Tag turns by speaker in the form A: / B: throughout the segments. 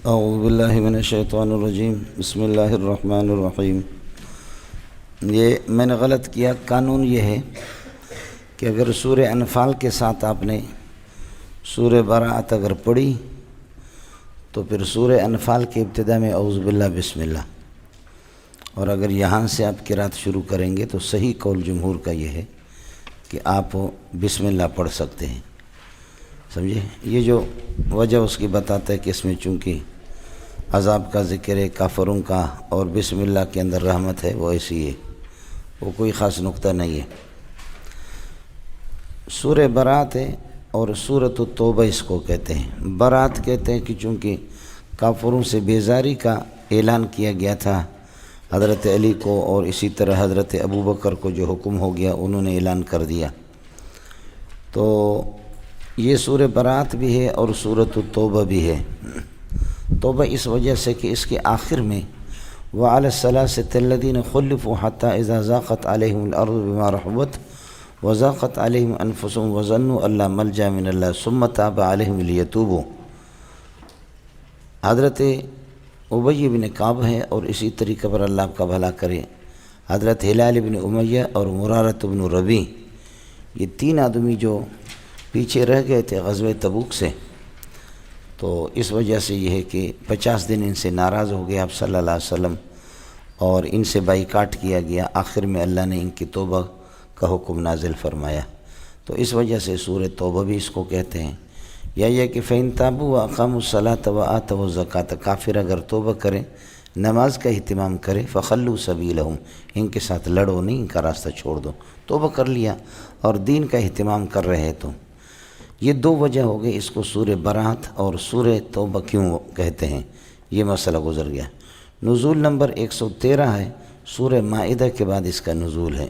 A: اعوذ باللہ من الشیطان الرجیم، بسم اللہ الرحمن الرحیم۔ یہ میں نے غلط کیا۔ قانون یہ ہے کہ اگر سورہ انفال کے ساتھ آپ نے سورہ براءت اگر پڑھی تو پھر سورہ انفال کے ابتدا میں اعوذ باللہ بسم اللہ، اور اگر یہاں سے آپ قرات شروع کریں گے تو صحیح قول جمہور کا یہ ہے کہ آپ بسم اللہ پڑھ سکتے ہیں۔ سمجھے؟ یہ جو وجہ اس کی بتاتا ہے کہ اس میں چونکہ عذاب کا ذکر ہے، کافروں کا، اور بسم اللہ کے اندر رحمت ہے، وہ ایسی ہے، وہ کوئی خاص نقطہ نہیں ہے۔ سورہ برات ہے اور سورۃ التوبہ اس کو کہتے ہیں۔ برات کہتے ہیں کہ چونکہ کافروں سے بیزاری کا اعلان کیا گیا تھا حضرت علی کو، اور اسی طرح حضرت ابوبکر کو جو حکم ہو گیا انہوں نے اعلان کر دیا، تو یہ سورہ برات بھی ہے اور سورۃ التوبہ بھی ہے۔ توبہ اس وجہ سے کہ اس کے آخر میں وَعَلَى الثَّلَاثَةِ الَّذِينَ خُلِّفُوا حَتَّى إِذَا ضَاقَتْ عَلَيْهِمُ الْأَرْضُ بِمَا رَحُبَتْ وَضَاقَتْ عَلَيْهِمْ أَنفُسُهُمْ وَظَنُّوا أَن لَّا مَلْجَأَ مِنَ اللَّهِ ثُمَّ تَابَ عَلَيْهِمْ لِيَتُوبُوا۔ حضرت ابی بن کعب ہے اور اسی طریقے پر اللہ کا بھلا کرے حضرت ہلال بن امیہ اور مرارۃ بن ربیع، یہ تین آدمی جو پیچھے رہ گئے تھے غزوہ تبوک سے، تو اس وجہ سے یہ ہے کہ 50 دن ان سے ناراض ہو گئے آپ صلی اللہ علیہ وسلم، اور ان سے بائیکاٹ کیا گیا۔ آخر میں اللہ نے ان کی توبہ کا حکم نازل فرمایا، تو اس وجہ سے سورہ توبہ بھی اس کو کہتے ہیں۔ یا یہ کہ فَإِن تَابُوا وَأَقَامُوا الصَّلَاةَ وَآتَوُا الزَّكَاةَ، کافر اگر توبہ کریں، نماز کا اہتمام کرے، فَخَلُّوا سَبِيلَهُمْ، ان کے ساتھ لڑو نہیں، ان کا راستہ چھوڑ دو۔ توبہ کر لیا اور دین کا اہتمام کر رہے تو یہ دو وجہ ہو گئی اس کو سورہ برات اور سورہ توبہ کیوں کہتے ہیں، یہ مسئلہ گزر گیا۔ نزول نمبر 113 ہے، سورہ مائدہ کے بعد اس کا نزول ہے،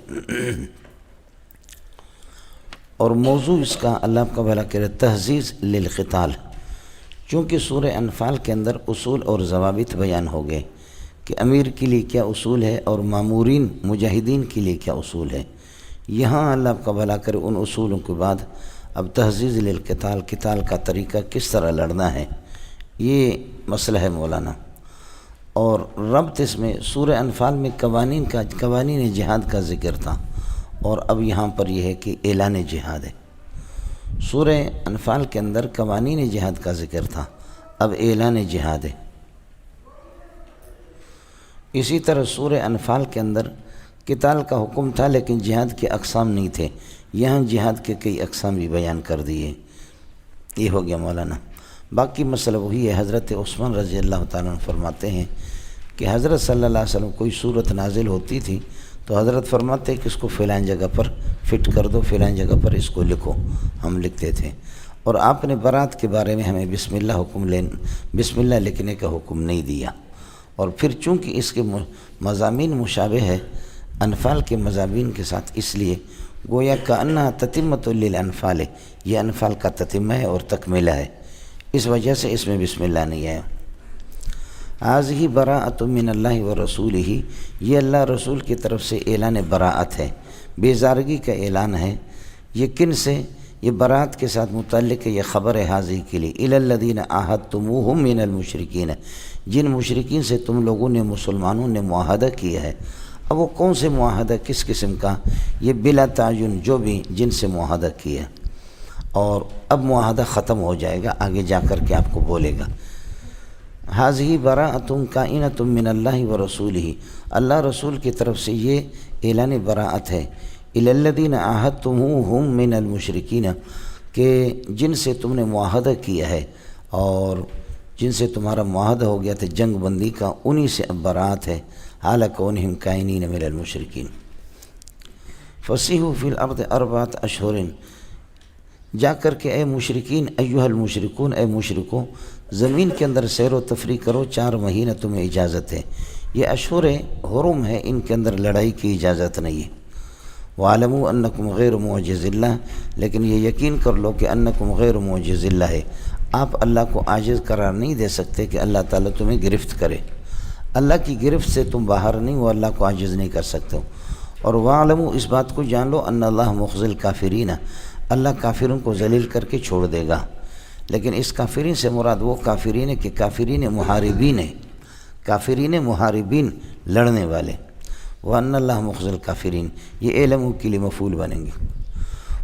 A: اور موضوع اس کا اللہ کا بھلا کرے تحزیز للقتال، چونکہ سورہ انفال کے اندر اصول اور ضوابط بیان ہو گئے کہ امیر کے لیے کیا اصول ہے اور مامورین مجاہدین کے لیے کیا اصول ہے۔ یہاں اللہ کا بھلا کرے ان اصولوں کے بعد اب تحزیز للقتال، قتال کا طریقہ کس طرح لڑنا ہے، یہ مسئلہ ہے مولانا۔ اور ربط اس میں سورہ انفال میں قوانین جہاد کا ذکر تھا، اور اب یہاں پر یہ ہے کہ اعلان جہاد ہے۔ سورہ انفال کے اندر قوانین جہاد کا ذکر تھا، اب اعلان جہاد ہے۔ اسی طرح سورہ انفال کے اندر قتال کا حکم تھا لیکن جہاد کے اقسام نہیں تھے، یہاں جہاد کے کئی اقسام بھی بیان کر دیے۔ یہ ہو گیا مولانا۔ باقی مسئلہ وہی ہے، حضرت عثمان رضی اللہ تعالیٰ عنہ فرماتے ہیں کہ حضرت صلی اللہ علیہ وسلم کوئی صورت نازل ہوتی تھی تو حضرت فرماتے کہ اس کو فلان جگہ پر فٹ کر دو، فلان جگہ پر اس کو لکھو، ہم لکھتے تھے۔ اور آپ نے برات کے بارے میں ہمیں بسم اللہ لکھنے کا حکم نہیں دیا، اور پھر چونکہ اس کے مضامین مشابہ ہے انفال کے مضامین کے ساتھ، اس لیے گویا کأنہا تتمۃ للانفال، یہ انفال کا تتمہ ہے اور تکملہ ہے، اس وجہ سے اس میں بسم اللہ نہیں ہے۔ ھذہ براءۃ من اللہ ورسولہ، یہ اللہ رسول کی طرف سے اعلان براءت ہے، بیزارگی کا اعلان ہے۔ یہ کن سے؟ یہ براءت کے ساتھ متعلق ہے، یہ خبر ہے ھذہ کے لیے، الی الذین عاہدتموہم من المشرکین، جن مشرکین سے تم لوگوں نے مسلمانوں نے معاہدہ کیا ہے۔ اب وہ کون سے معاہدہ، کس قسم کا؟ یہ بلا تعین، جو بھی جن سے معاہدہ کیا، اور اب معاہدہ ختم ہو جائے گا، آگے جا کر کے آپ کو بولے گا۔ ھذہ براءۃ کائنۃ من اللہ ورسولہ، اللہ رسول کی طرف سے یہ اعلان براءت ہے، الی الذین عاہدتموہم من المشرکین، کہ جن سے تم نے معاہدہ کیا ہے اور جن سے تمہارا معاہدہ ہو گیا تھا جنگ بندی کا، انہی سے اب براءت ہے، حال کونہم کائنین من المشرکین۔ فسیحوا فی الارض 4 اشہر، جا کر کے اے مشرکین، ایھا المشرکون، اے مشرکوں، زمین کے اندر سیر و تفریح کرو، 4 مہینہ تمہیں اجازت ہے۔ یہ اشہر حرم ہے، ان کے اندر لڑائی کی اجازت نہیں ہے۔ وَاعْلَمُوا أَنَّكُمْ غَيْرُ مُعْجِزِ اللَّهِ، لیکن یہ یقین کر لو کہ انکم غیر معجز اللہ ہے، آپ اللہ کو عاجز قرار نہیں دے سکتے کہ اللہ تعالیٰ تمہیں گرفت کرے، اللہ کی گرفت سے تم باہر نہیں ہو، اللہ کو عاجز نہیں کر سکتے ہو۔ اور وَاعْلَمُوا، اس بات کو جان لو، ان اللہ مخزی الکافرین، اللہ کافروں کو ذلیل کر کے چھوڑ دے گا۔ لیکن اس کافرین سے مراد وہ کافرین ہے کہ کافرین محاربین ہیں، کافرین محاربین لڑنے والے۔ وَأَنَّ اللَّهَ مُخْزِي الْكَافِرِينَ، یہ اعلموا کے لیے مفعول بنیں گے۔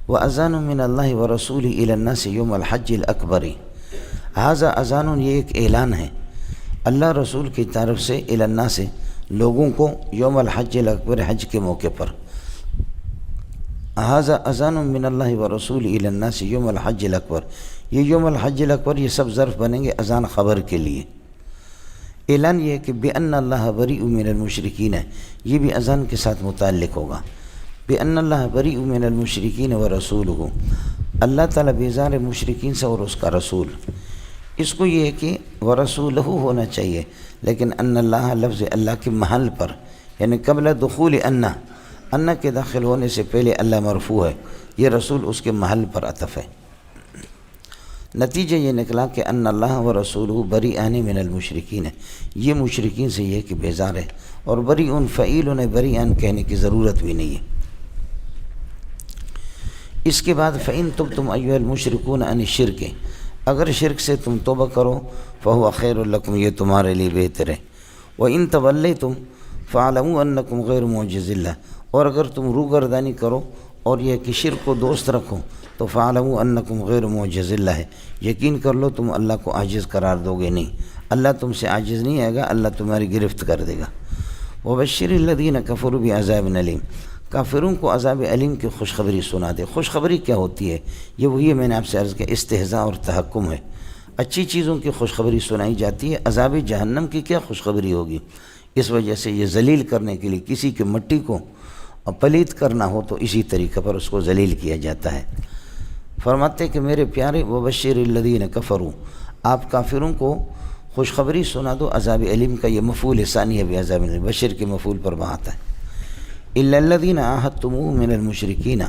A: وَأَذَانٌ مِّنَ اللَّهِ وَرَسُولِهِ إِلَى النَّاسِ يَوْمَ الْحَجِّ الْأَكْبَرِ، هذا اذان، یہ ایک اعلان ہے اللہ رسول کی طرف سے الی الناس، لوگوں کو، یوم الحج الاکبر، حج کے موقع پر۔ هذا اذان من اللہ ورسولہ الی الناس یوم الحج الاکبر، یہ یوم الحج الاکبر یہ سب ظرف بنیں گے اذان خبر کے لیے۔ اعلان یہ ہے کہ بِأَنَّ اللَّهَ بَرِيءٌ مِّنَ الْمُشْرِكِينَ، یہ بھی اذان کے ساتھ متعلق ہوگا۔ بِأَنَّ اللَّهَ بَرِيءٌ مِّنَ الْمُشْرِكِينَ وَرَسُولُهُ، اللہ تعالیٰ بیزار ہے مشرکین سے اور اس کا رسول۔ اس کو یہ ہے کہ وَرَسُولُهُ ہونا چاہیے، لیکن ان اللہ لفظ اللہ کے محل پر، یعنی قبل دخول ان کے داخل ہونے سے پہلے اللہ مرفوع ہے، یہ رسول اس کے محل پر عطف ہے۔ نتیجہ یہ نکلا کہ ان اللہ و رسولہ بریئان من المشرکین، یہ مشرکین سے یہ کہ بیزار ہے، اور بریئن فعیل نے بریئان کہنے کی ضرورت بھی نہیں ہے۔ اس کے بعد فَإِن تُبْتُمْ أَيُّهَا الْمُشْرِكُونَ عَنِ الشِّرْكِ، اگر شرک سے تم توبہ کرو فَهُوَ خَيْرٌ لَكُمْ، یہ تمہارے لیے بہتر ہے۔ وَإِن تَوَلَّيْتُمْ فَاعْلَمُوا أَنَّكُمْ غَيْرُ مُعْجِزِ اللَّهِ، اور اگر تم روگردانی کرو اور یہ کہ شرک کو دوست رکھو تو فَاعْلَمُوا أَنَّكُمْ غَيْرُ مُعْجِزِ اللَّهِ، یقین کر لو تم اللہ کو عاجز قرار دو گے نہیں، اللہ تم سے عاجز نہیں آئے گا، اللہ تمہاری گرفت کر دے گا۔ وَبَشِّرِ الَّذِينَ كَفَرُوا بِعَذَابٍ أَلِيمٍ، کافروں کو عذاب علیم کی خوشخبری سنا دے۔ خوشخبری کیا ہوتی ہے؟ یہ وہی ہے میں نے آپ سے عرض کیا، استہزاء اور تحکم ہے۔ اچھی چیزوں کی خوشخبری سنائی جاتی ہے، عذاب جہنم کی کیا خوشخبری ہوگی؟ اس وجہ سے یہ ذلیل کرنے کے لیے، کسی کی مٹی کو پلید کرنا ہو تو اسی طریقے پر اس کو ذلیل کیا جاتا ہے۔ فرماتے کہ میرے پیارے وبشر الذین کفروا، آپ کافروں کو خوشخبری سنا دو عذاب علیم کا، یہ مفعول ثانی ہے بعذاب علیم، بشر کے مفعول پر بات ہے۔ الا الذین عاہدتموہ من المشرکین،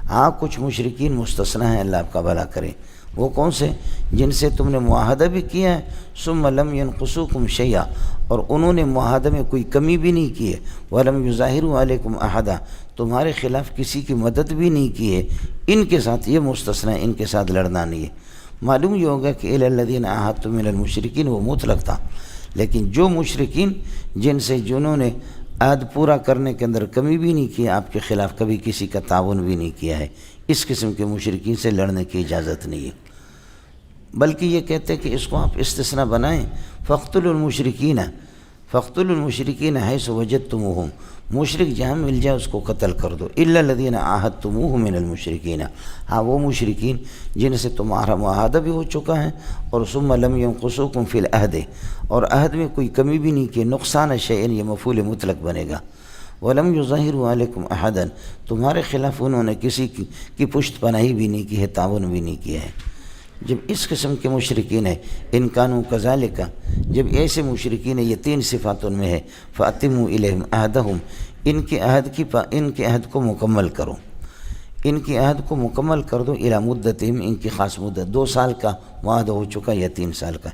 A: ہاں کچھ مشرکین مستثنیٰ ہیں، اللہ آپ کا بھلا کرے۔ وہ کون سے؟ جن سے تم نے معاہدہ بھی کیا ہے، ثم لم ينقصوکم شیئا، اور انہوں نے معاہدے میں کوئی کمی بھی نہیں کی ہے، ولم یظاہروا علیکم احدا، تمہارے خلاف کسی کی مدد بھی نہیں کی ہے، ان کے ساتھ یہ مستثنیٰ، ان کے ساتھ لڑنا نہیں ہے۔ معلوم یہ ہوگا کہ الی الذین عاہدتم من المشرکین وہ مطلق تھا، لیکن جو مشرکین جن سے جنہوں نے عہد پورا کرنے کے اندر کمی بھی نہیں کی، آپ کے خلاف کبھی کسی کا تعاون بھی نہیں کیا ہے، اس قسم کے مشرکین سے لڑنے کی اجازت نہیں ہے۔ بلکہ یہ کہتے ہیں کہ اس کو آپ استثناء بنائیں، فَاقْتُلُوا الْمُشْرِكِينَ، فَاقْتُلُوا الْمُشْرِكِينَ حَيْثُ وَجَدتُّمُوهُمْ، مشرک جہاں مل جائے اس کو قتل کر دو۔ إِلَّا الَّذِينَ عَاهَدتُّمُوهُ مِنَ الْمُشْرِكِينَ، ہاں وہ مشرکین جن سے تمہارا معاہدہ بھی ہو چکا ہے، اور ثُمَّ لَمْ يَنْقُصُوكُمْ فِي الْعَهْدِ، اور عہد میں کوئی کمی بھی نہیں کی، نقصان شیئن یہ مفعول مطلق بنے گا۔ وَلَمْ يُظَاهِرُوا عَلَيْكُمْ أَحَدًا، تمہارے خلاف انہوں نے کسی کی پشت پناہی بھی نہیں کی ہے، تعاون بھی نہیں کیا ہے۔ جب اس قسم کے مشرکین ہیں، ان کانوا کذالک، جب ایسے مشرکین ہیں، یہ تین صفات ان میں ہے، فَأَتِمُّوا إِلَيْهِمْ عَهْدَهُمْ، ان کے عہد کو مکمل کرو، ان کے عہد کو مکمل کر دو، إِلَى مُدَّتِهِمْ، ان کی خاص مدت، 2 سال کا معاہدہ ہو چکا یا 3 سال کا۔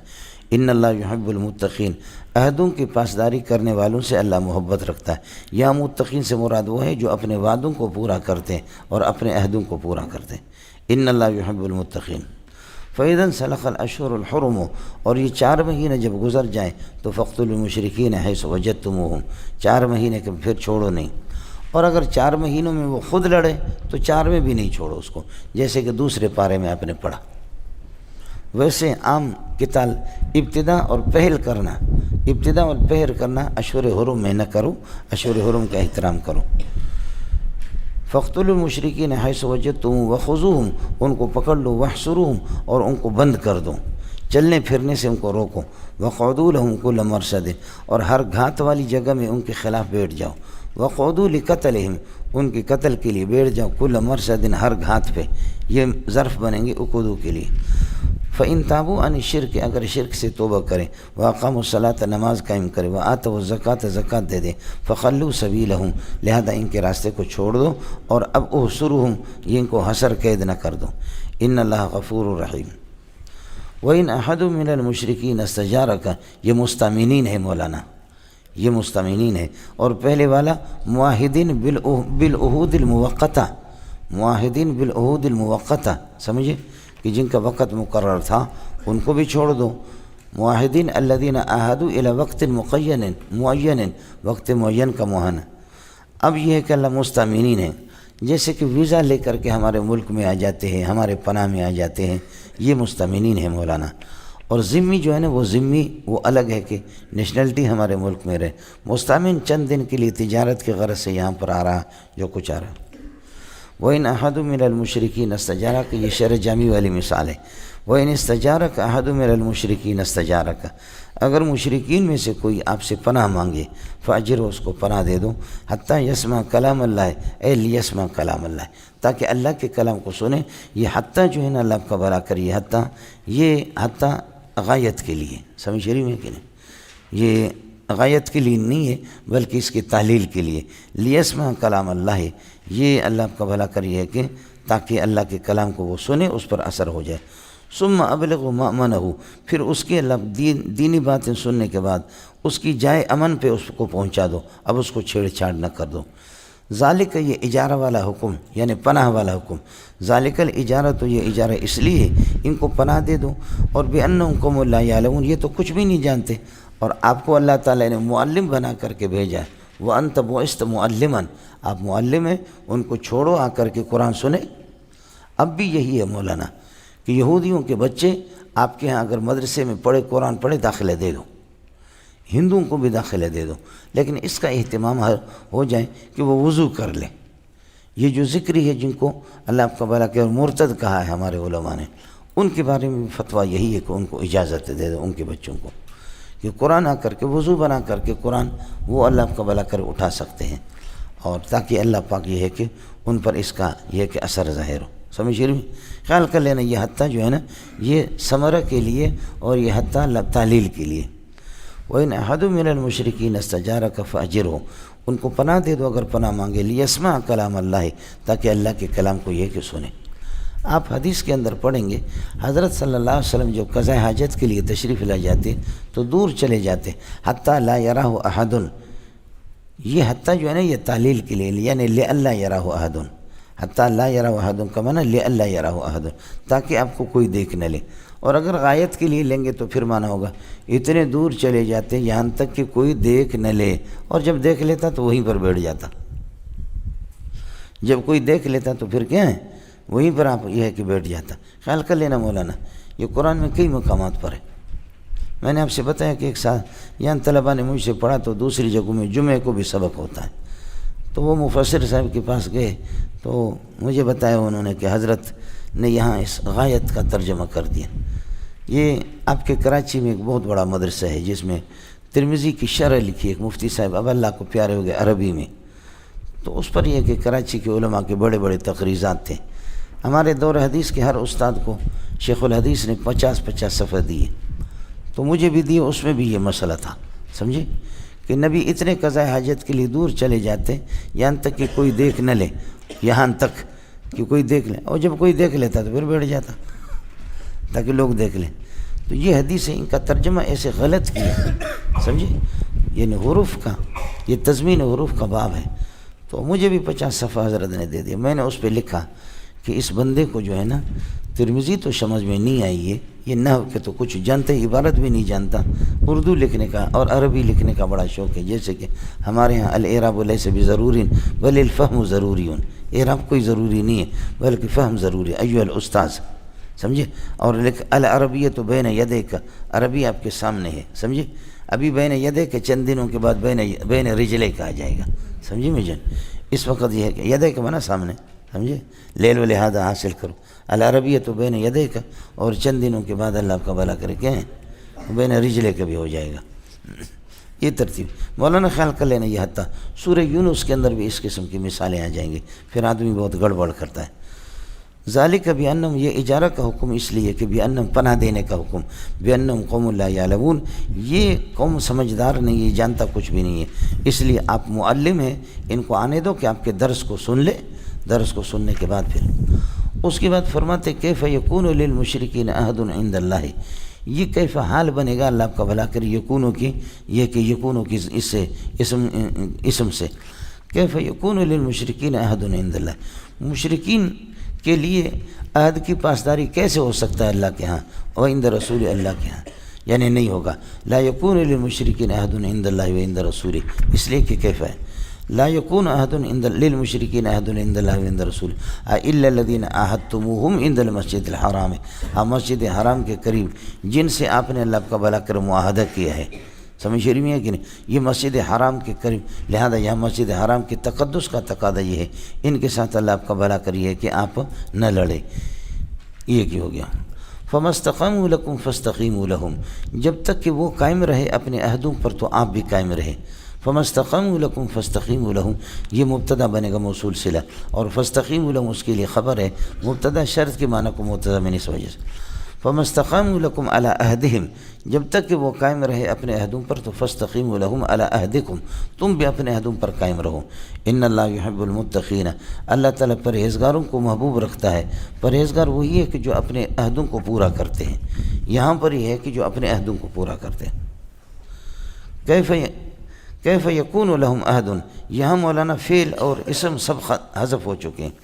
A: ان اللہ یحب المتقین، عہدوں کی پاسداری کرنے والوں سے اللہ محبت رکھتا ہے۔ یہاں متقین سے مراد وہ ہے جو اپنے وعدوں کو پورا کرتے ہیں اور اپنے عہدوں کو پورا کرتے ہیں۔ ان اللہ یحب المتقین۔ فَإِذَا انْسَلَخَ الْأَشْهُرُ الْحُرُمُ، اور یہ 4 مہینے جب گزر جائیں تو فَاقْتُلُوا الْمُشْرِكِينَ حَيْثُ وَجَدتُّمُوهُمْ، 4 مہینے کے پھر چھوڑو نہیں، اور اگر 4 مہینوں میں وہ خود لڑے تو 4 میں بھی نہیں چھوڑو اس کو، جیسے کہ دوسرے پارے میں آپ نے پڑھا۔ ویسے عام قتال ابتدا اور پہل کرنا اشہر حرم میں نہ کرو، اشہر حرم کا احترام کرو۔ فَاقْتُلُوا الْمُشْرِكِينَ حَيْثُ وَجَدتُّمُوهُمْ وَخُذُوهُمْ، ان کو پکڑ لو، وَاحْصُرُوهُمْ، اور ان کو بند کر دو، چلنے پھرنے سے ان کو روکو، وَاقْعُدُوا لَهُمْ كُلَّ مَرْصَدٍ، اور ہر گھات والی جگہ میں ان کے خلاف بیٹھ جاؤ، وَاقْعُدُوا لِقَتْلِهِمْ، ان کے قتل کے لیے بیٹھ جاؤ، كُلَّ مَرْصَدٍ، ہر گھات پہ، یہ ظرف بنیں گے اقعدوا کے لیے۔ فَإِن تَابُوا عَنِ الشِّرْكِ، اگر شرک سے توبہ کریں، وَأَقَامُوا الصَّلَاةَ، نماز قائم کریں، وَآتَوُا الزَّكَاةَ، زکوٰۃ دے دیں، فَخَلُّوا سَبِيلَهُمْ، لہذا ان کے راستے کو چھوڑ دو، اور اب احصرهم، یہ ان کو حصر قید نہ کر دو۔ ان اللہ غفور رحیم۔ وَإِنْ أَحَدٌ مِّنَ الْمُشْرِكِينَ اسْتَجَارَكَ، یہ مستامنین ہے مولانا، یہ مستامنین ہے، اور پہلے والا معاہدین بالعہود الموقتہ، معاہدین بالعہود الموقتہ، سمجھے؟ کہ جن کا وقت مقرر تھا ان کو بھی چھوڑ دو. معاہدین الذین عاہدوا الی وقت معین وقت معین کا معاہدہ. اب یہ ہے کہ اللہ مستامینین ہیں، جیسے کہ ویزا لے کر کے ہمارے ملک میں آ جاتے ہیں، ہمارے پناہ میں آ جاتے ہیں، یہ مستامینین ہیں مولانا. اور ذمی جو ہے نا وہ ذمی وہ الگ ہے کہ نیشنلٹی ہمارے ملک میں رہے. مستامین چند دن کے لیے تجارت کے غرض سے یہاں پر آ رہا جو کچھ آ رہا. وَإِنْ أَحَدٌ مِّنَ الْمُشْرِكِينَ اسْتَجَارَكَ، یہ شرح جامی والی مثال ہے. وَإِنْ اسْتَجَارَكَ أَحَدٌ مِّنَ الْمُشْرِكِينَ اسْتَجَارَكَ، اگر مشرکین میں سے کوئی آپ سے پناہ مانگے فَأَجِرْهُ، اس کو پناہ دے دو، حتیٰ یسمع کلام اللہ، اے لیسمع کلام اللہ، تاکہ اللہ کے کلام کو سنے. یہ حتیٰ جو ہے نا اللہ کا بھلا کریے، حتیٰ یہ حتیٰ غایت کے لیے، سمجھ رہی ہے کہ نہیں؟ یہ غایت کے لیے نہیں ہے بلکہ اس کی تعلیل کے لیے. لیسمع کلام اللہ ہے، یہ اللہ کا بھلا کریے کہ تاکہ اللہ کے کلام کو وہ سنے، اس پر اثر ہو جائے. ثم ابلغ مأمنہ، پھر اس کے اللہ دینی باتیں سننے کے بعد اس کی جائے امن پہ اس کو پہنچا دو، اب اس کو چھیڑ چھاڑ نہ کر دو. ذالک، یہ اجارہ والا حکم یعنی پناہ والا حکم. ذالک الاجارہ، تو یہ اجارہ اس لیے ہے ان کو پناہ دے دو. اور بأنہم قوم لا یعلمون، یہ تو کچھ بھی نہیں جانتے اور آپ کو اللہ تعالیٰ نے معلم بنا کر کے بھیجا ہے. وَأَنْتَ بُعِثْتَ مُعَلِّمًا، آپ معلم ہیں، ان کو چھوڑو آ کر کے قرآن سنیں. اب بھی یہی ہے مولانا کہ یہودیوں کے بچے آپ کے ہاں اگر مدرسے میں پڑھے، قرآن پڑھے، داخلے دے دو، ہندوؤں کو بھی داخلے دے دو، لیکن اس کا اہتمام ہو جائے کہ وہ وضو کر لیں. یہ جو ذکری ہے جن کو اللہ آپ کا بھلا کہ اور مرتد کہا ہے ہمارے علماء نے، ان کے بارے میں فتویٰ یہی ہے کہ ان کو اجازت دے دو، ان کے بچوں کو، کہ قرآن آ کر کے وضو بنا کر کے قرآن وہ اللہ آپ کا بھلا کر اٹھا سکتے ہیں، اور تاکہ اللہ پاک یہ ہے کہ ان پر اس کا یہ کہ اثر ظاہر ہو. سمجھ رہی؟ خیال کر لینا یہ حتیٰ جو ہے نا یہ ثمرہ کے لیے اور یہ حتیٰ تعلیل کے لیے. وَإِنْ أَحَدٌ مِّنَ الْمُشْرِكِينَ اسْتَجَارَكَ فَأَجِرْهُ، ان کو پناہ دے دو اگر پناہ مانگے، لیسمع کلام اللہ، تاکہ اللہ کے کلام کو یہ کہ سنیں. آپ حدیث کے اندر پڑھیں گے حضرت صلی اللہ علیہ وسلم جب قضاء حاجت کے لیے تشریف لے جاتے تو دور چلے جاتے، حتیٰ لا یراہ احد. یہ حتیٰ جو ہے نا یہ تعلیل کے لیے، یعنی لئلا یراہ احد، حتیٰ لا یراہ احد کا معنی لئلا یراہ احد، تاکہ آپ کو کوئی دیکھ نہ لے. اور اگر غایت کے لیے لیں گے تو پھر معنی ہوگا اتنے دور چلے جاتے یہاں تک کہ کوئی دیکھ نہ لے، اور جب دیکھ لیتا تو وہیں پر بیٹھ جاتا. جب کوئی دیکھ لیتا تو پھر کیا ہے، وہیں پر آپ یہ ہے کہ بیٹھ جاتا. خیال کر لینا مولانا یہ قرآن میں کئی مقامات پر ہے. میں نے آپ سے بتایا کہ ایک ساتھ یہاں طلباء نے مجھ سے پڑھا تو دوسری جگہوں میں جمعے کو بھی سبق ہوتا ہے، تو وہ مفسر صاحب کے پاس گئے تو مجھے بتایا انہوں نے کہ حضرت نے یہاں اس غایت کا ترجمہ کر دیا. یہ آپ کے کراچی میں ایک بہت بڑا مدرسہ ہے جس میں ترمذی کی شرح لکھی ایک مفتی صاحب، اب اللہ کو پیارے ہو گئے، عربی میں. تو اس پر یہ کہ کراچی کے علماء کے بڑے بڑے تقریزات تھے. ہمارے دور حدیث کے ہر استاد کو شیخ الحدیث نے 50 صفحے دیے، تو مجھے بھی دیے. اس میں بھی یہ مسئلہ تھا، سمجھے، کہ نبی اتنے قضاء حاجت کے لیے دور چلے جاتے یہاں تک کہ کوئی دیکھ نہ لے، یہاں تک کہ کوئی دیکھ لے، اور جب کوئی دیکھ لیتا تو پھر بیٹھ جاتا تاکہ لوگ دیکھ لیں. تو یہ حدیث ہے، ان کا ترجمہ ایسے غلط کیا، سمجھے، یعنی حروف کا یہ تضمین حروف کا باب ہے. تو مجھے بھی 50 صفحہ حضرت نے دے دیا. میں نے اس پہ لکھا کہ اس بندے کو جو ہے نا ترمذی تو سمجھ میں نہیں آئی ہے، یہ نحو کے تو کچھ جانتے، عبارت بھی نہیں جانتا، اردو لکھنے کا اور عربی لکھنے کا بڑا شوق ہے. جیسے کہ ہمارے ہاں الاعراب لیس بضرور بل الفہم ضروری، اعراب کوئی ضروری نہیں ہے بلکہ فہم ضروری ہے ایھا الاستاذ، سمجھے. اور العربیۃ بین یدیک، عربی آپ کے سامنے ہے، سمجھے. ابھی بین یدیک، چند دنوں کے بعد بین رجلیک آ جائے گا، سمجھے مجھے. اس وقت یہ ہے کہ یدیک بنا سامنے، سمجھے، لیل و لہذا حاصل کرو. العربیۃ بین یدیک، اور چند دنوں کے بعد اللہ آپ کا بھلا کرے کیا ہے بین رجلیک بھی ہو جائے گا. یہ ترتیب مولانا خیال کر لینا. یہ حتیٰ سورہ یونس کے اندر بھی اس قسم کی مثالیں آ جائیں گی، پھر آدمی بہت گڑبڑ کرتا ہے. ذالک بأنہم، یہ اجارہ کا حکم اس لیے کہ بأنہم پناہ دینے کا حکم، بأنہم قوم لا یعلمون، یہ قوم سمجھدار نہیں ہے، جانتا کچھ بھی نہیں ہے. اس لیے آپ معلم ہیں، ان کو آنے دو کہ آپ کے درس کو سن لے. درس کو سننے کے بعد پھر اس کے بعد فرماتے کیف یکون للمشرکین عہد عند اللہ، یہ کیف حال بنے گا اللہ آپ کا بھلا کرے یکونوں کی، یہ کہ یکونوں کی اس سے اسم سے، کیف یکون للمشرکین عہد عند اللہ، مشرکین کے لیے عہد کی پاسداری کیسے ہو سکتا ہے اللہ کے ہاں وعند رسول، اللہ کے ہاں یعنی نہیں ہوگا۔ لا یکون للمشرکین عہد عند اللہ وعند رسول، اس لیے کہ کیف ہے لا یکون عہد للمشرکین عہد عند اللہ وعند رسول الا الذین عاہدتموہم عند المسجد الحرام، مسجد حرام کے قریب جن سے آپ نے اللہ کا بھلا کر معاہدہ کیا ہے۔ سمجھ شریف میں ہے کہ نہیں؟ یہ مسجد حرام کے قریب، لہذا یہاں مسجد حرام کی تقدس کا تقاضا یہ ہے، ان کے ساتھ اللہ آپ کا بھلا کریے کہ آپ نہ لڑے۔ یہ کی ہو گیا فَمَا اسْتَقَامُوا لَكُمْ فَاسْتَقِيمُوا لَهُمْ، جب تک کہ وہ قائم رہے اپنے عہدوں پر تو آپ بھی قائم رہے۔ فَمَا اسْتَقَامُوا لَكُمْ فَاسْتَقِيمُوا لَهُمْ، یہ مبتدا بنے گا موصول صلہ، اور فَاسْتَقِيمُوا لَهُمْ اس کے لیے خبر ہے، مبتدا شرط کے معنی کو مبتدا میں اس وجہ سے۔ فَمَا اسْتَقَامُوا لَكُمْ عَلَىٰ عَهْدِهِمْ، جب تک کہ وہ قائم رہے اپنے عہدوں پر تو فَاسْتَقِيمُوا لَهُمْ عَلَىٰ عَهْدِكُمْ، تم بھی اپنے عہدوں پر قائم رہو۔ ان اللہ يحب المتقین، اللہ تعالیٰ پرہیزگاروں کو محبوب رکھتا ہے۔ پرہیزگار وہی ہے کہ جو اپنے عہدوں کو پورا کرتے ہیں، یہاں پر یہ ہے کہ جو اپنے عہدوں کو پورا کرتے ہیں۔ کیف یکون لہم عہد، یہاں مولانا فعل اور اسم سب حذف ہو چکے ہیں۔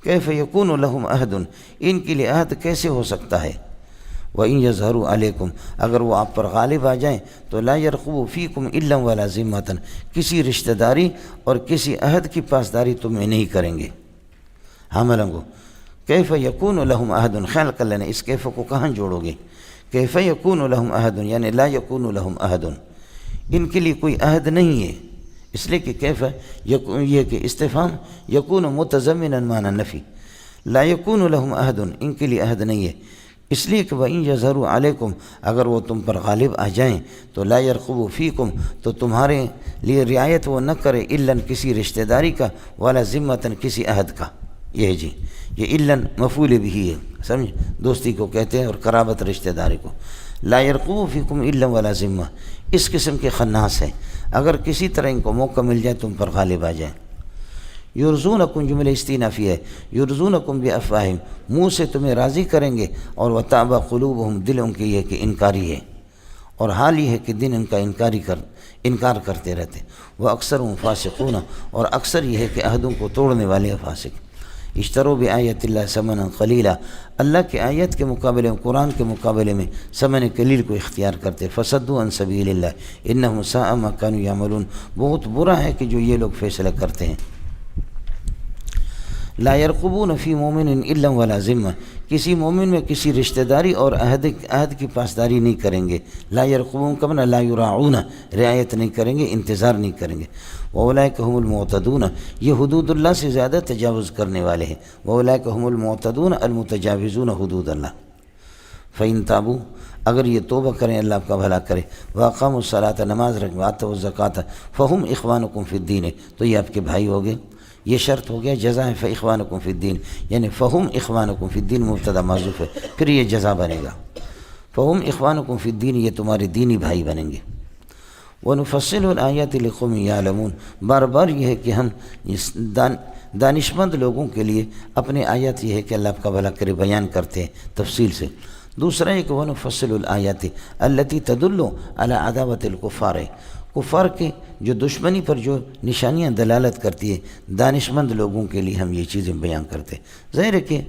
A: کیف یکون لہم عہد، ان کے لیے عہد کیسے ہو سکتا ہے؟ وَإِن يَظْهَرُوا عَلَيْكُمْ، اگر وہ آپ پر غالب آ جائیں تو لا يَرْقُبُوا فِيكُمْ إِلًّا وَلَا ذِمَّةً، کسی رشتہ داری اور کسی عہد کی پاسداری تمہیں نہیں کریں گے۔ حاملنگو کیف یکون لہم عہد، خیال کر لینا اس کیف کو کہاں جوڑو گے؟ کیف یکون لہم عہد یعنی لا یکون لہم عہد، ان کے لیے کوئی عہد نہیں ہے، اس لیے کہ کیف یہ کہ استفہام یکون متضمنا معنی نفی، لا یکون لہم عہد ان کے لیے عہد نہیں ہے، اس لیے کہ وَإِن يَظْهَرُوا عَلَيْكُمْ، اگر وہ تم پر غالب آ جائیں تو لا يَرْقُبُوا فِيكُمْ، تو تمہارے لیے رعایت وہ نہ کرے اِلًّا کسی رشتہ داری کا، وَلَا ذِمَّةً کسی عہد کا۔ یہ جی یہ اِلًّا مفعول بھی ہے، سمجھ، دوستی کو کہتے ہیں اور قرابت رشتہ داری کو۔ لا يَرْقُبُوا فِيكُمْ إِلًّا وَلَا ذِمَّةً، اس قسم کے خناس ہیں، اگر کسی طرح ان کو موقع مل جائے تم پر غالب آ جائیں۔ یرزونکم جملہ استئنافی ہے، یرزونکم بافواہہم، منہ سے تمہیں راضی کریں گے، اور وتأبى قلوبہم، دل ان کے یہ کہ انکاری ہے، اور حال یہ ہے کہ دن ان کا انکار کرتے رہتے۔ واکثرهم فاسقون، اور اکثر یہ ہے کہ عہدوں کو توڑنے والے فاسق۔ اشتروا بآیت اللہ ثمنا قلیلا، اللہ کی آیت کے مقابلے میں، قرآن کے مقابلے میں ثمن قلیل کو اختیار کرتے۔ فصدوا عن سبیل اللہ انہم ساء ما كانوا یعملون، بہت برا ہے کہ جو یہ لوگ فیصلہ کرتے ہیں۔ لا يرقبون فی مومن الا ولا ذمہ، کسی مومن میں کسی رشتہ داری اور عہد کی پاسداری نہیں کریں گے۔ لا يرقبون کا معنی لا يراعون، رعایت نہیں کریں گے، انتظار نہیں کریں گے۔ واولئک هم المعتدون، یہ حدود اللہ سے زیادہ تجاوز کرنے والے ہیں۔ واولئک هم المعتدون المتجاوزون حدود اللہ۔ فإن تابوا، اگر یہ توبہ کریں، اللہ آپ کا بھلا کرے، واقاموا الصلاۃ، نماز رکھیں، وآتوا الزکوٰۃ فہم اخوانکم فی الدین، تو یہ آپ کے بھائی ہو گئے۔ یہ شرط ہو گیا جزا ہے فاخوانکم فی الدین، یعنی فہم اخوانکم فی الدین مبتدا محذوف ہے، پھر یہ جزا بنے گا۔ فہم اخوانکم فی الدین، یہ تمہارے دینی بھائی بنیں گے۔ ونفصل الآیات لقوم یعلمون، بار بار یہ ہے کہ ہم دانشمند لوگوں کے لیے اپنے آیات یہ ہے کہ اللہ آپ کا بھلا کرے بیان کرتے ہیں تفصیل سے۔ دوسرا ہے کہ ونفصل الآیات التی تدل علی عداوت الکفار، کفار کے جو دشمنی پر جو نشانیاں دلالت کرتی ہے، دانشمند لوگوں کے لیے ہم یہ چیزیں بیان کرتے ہیں۔ ظاہر ہے کہ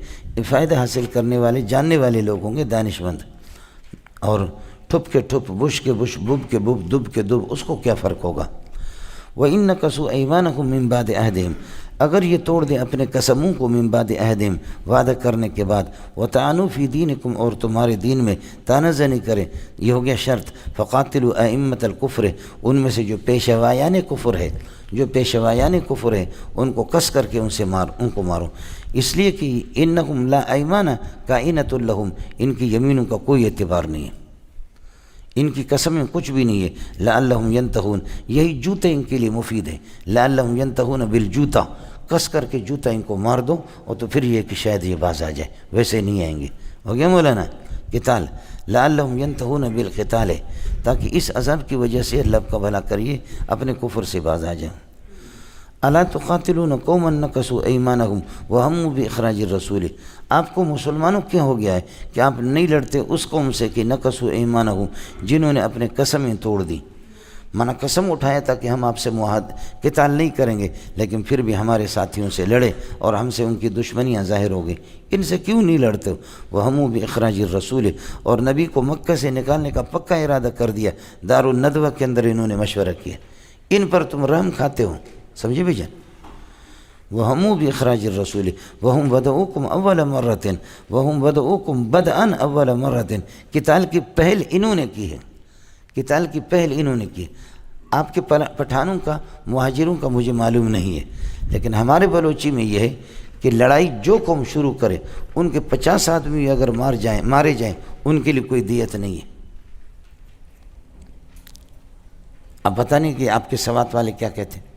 A: فائدہ حاصل کرنے والے جاننے والے لوگ ہوں گے دانشمند، اور ٹھپ کے ٹھپ، بش کے بش، بب کے بب، دب کے دب، اس کو کیا فرق ہوگا۔ وَإِن نَكَثُوا أَيْمَانَهُم مِّن بَعْدِ عَهْدِهِمْ، اگر یہ توڑ دیں اپنے قسموں کو، من بعد عہدہم، وعدہ کرنے کے بعد، وطعنوا فی دینکم، اور تمہارے دین میں تانازنی کریں، یہ ہو گیا شرط۔ فقاتلوا ائمۃ الکفر، ان میں سے جو پیشوایان کفر ہے، جو پیشوایان کفر ہے ان کو کس کر کے ان کو مارو، اس لیے کہ انہم لا ایمان کائنۃ لہم، ان کی یمینوں کا کوئی اعتبار نہیں ہے، ان کی قسمیں کچھ بھی نہیں ہے۔ لعلہم ینتہون، یہی جوتے ان کے لیے مفید ہے، لعلہم ینتہون بالجوتا، کس کر کے جوتا ان کو مار دو، اور تو پھر یہ کہ شاید یہ باز آ جائے، ویسے نہیں آئیں گے۔ ہو گیا مولانا قتال، لعلہم ینتہون بالقتال، تاکہ اس عذاب کی وجہ سے اللہ کا بھلا کریے اپنے کفر سے باز آ جائیں۔ الا تقاتلون قوما نکثوا ایمانہم وہموا باخراج الرسول، آپ کو مسلمانوں کیا ہو گیا ہے کہ آپ نہیں لڑتے اس قوم سے کہ نکثوا ایمانہم، جنہوں نے اپنے قسمیں توڑ دی، منع قسم اٹھایا تھا کہ ہم آپ سے قتال نہیں کریں گے، لیکن پھر بھی ہمارے ساتھیوں سے لڑے اور ہم سے ان کی دشمنیاں ظاہر ہو گئی، ان سے کیوں نہیں لڑتے؟ وَهَمُوا بِإِخْرَاجِ الرَّسُولِ، اور نبی کو مکہ سے نکالنے کا پکا ارادہ کر دیا، دار الندوہ کے اندر انہوں نے مشورہ کیا، ان پر تم رحم کھاتے ہو، سمجھے بھائی جان؟ وَهَمُوا بِإِخْرَاجِ الرَّسُولِ وَهُمْ بَدَؤُوكُمْ أَوَّلَ مَرَّةٍ وَهُمْ بَدَؤُوكُمْ بَدْءً أَوَّلَ مَرَّةٍ، قتال کی پہل انہوں نے کی ہے، قتال کی پہل انہوں نے کی ہے۔ آپ کے پٹھانوں کا، مہاجروں کا مجھے معلوم نہیں ہے، لیکن ہمارے بلوچی میں یہ ہے کہ لڑائی جو قوم شروع کرے ان کے 50 آدمی اگر مارے جائیں ان کے لیے کوئی دیت نہیں ہے۔ اب پتہ نہیں کہ آپ کے سوات والے کیا کہتے ہیں،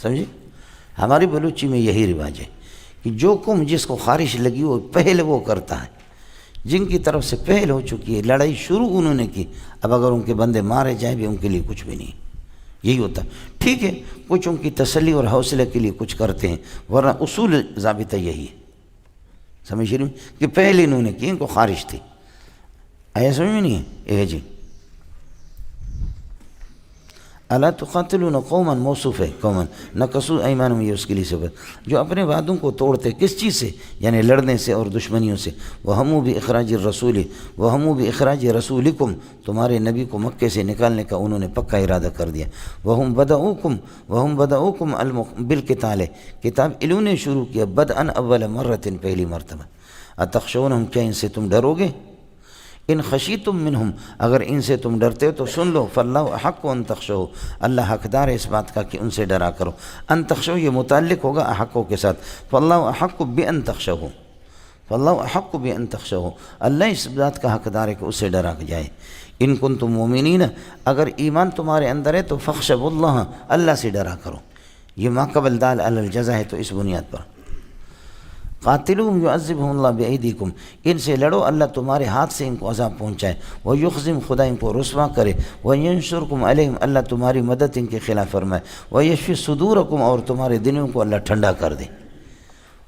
A: سمجھے؟ ہماری بلوچی میں یہی رواج ہے کہ جو قوم جس کو خارش لگی وہ پہل وہ کرتا ہے، جن کی طرف سے پہل ہو چکی ہے، لڑائی شروع انہوں نے کی، اب اگر ان کے بندے مارے جائیں بھی ان کے لیے کچھ بھی نہیں، یہی ہوتا ہے۔ ٹھیک ہے، کچھ ان کی تسلی اور حوصلے کے لیے کچھ کرتے ہیں، ورنہ اصول ضابطہ یہی ہے، سمجھ رہی کہ پہل انہوں نے کی، ان کو خارش تھی، آیا سمجھ میں نہیں ہے؟ جی الا تقاتلون قوما، موصوف ہے قوما، نقصوا ایمانہم، یہ اس کے لیے صفت، جو اپنے وعدوں کو توڑتے، کس چیز سے؟ یعنی لڑنے سے اور دشمنیوں سے۔ وَهَمُوا بِإِخْرَاجِ الرَّسُولِ وَهَمُوا بِإِخْرَاجِ رَسُولِكُمْ، تمہارے نبی کو مکے سے نکالنے کا انہوں نے پکا ارادہ کر دیا۔ وَهُمْ بَدَؤُوكُمْ بِالْقِتَالِ، کتاب انہوں نے شروع کیا، بدءً اول مرۃ، پہلی مرتبہ۔ اتخشونہم، کیا ان سے تم ڈرو گے؟ ان خشیتم منہم، اگر ان سے تم ڈرتے ہو تو سن لو، فاللہ احق ان تخشوہ، اللہ حقدار ہے اس بات کا کہ ان سے ڈرا کرو۔ ان تخشوہ یہ متعلق ہوگا احقوں کے ساتھ، فاللہ احق بان تخشوہ، فاللہ احق بان تخشوہ، اللہ اس بات کا حقدار ہے کہ اس سے ڈرا جائے۔ ان کنتم مومنین، اگر ایمان تمہارے اندر ہے تو فخشوا اللہ، اللہ سے ڈرا کرو۔ یہ ما قبل دال علی الجزا ہے، تو اس بنیاد پر قاتلوہم یعذبہم اللہ بایدیکم، ان سے لڑو، اللہ تمہارے ہاتھ سے ان کو عذاب پہنچائے، ویخزم، خدا ان کو رسوا کرے، وینشرکم علیہم، اللہ تمہاری مدد ان کے خلاف فرمائے، ویشفی صدورکم، اور تمہارے دلوں کو اللہ ٹھنڈا کر دے،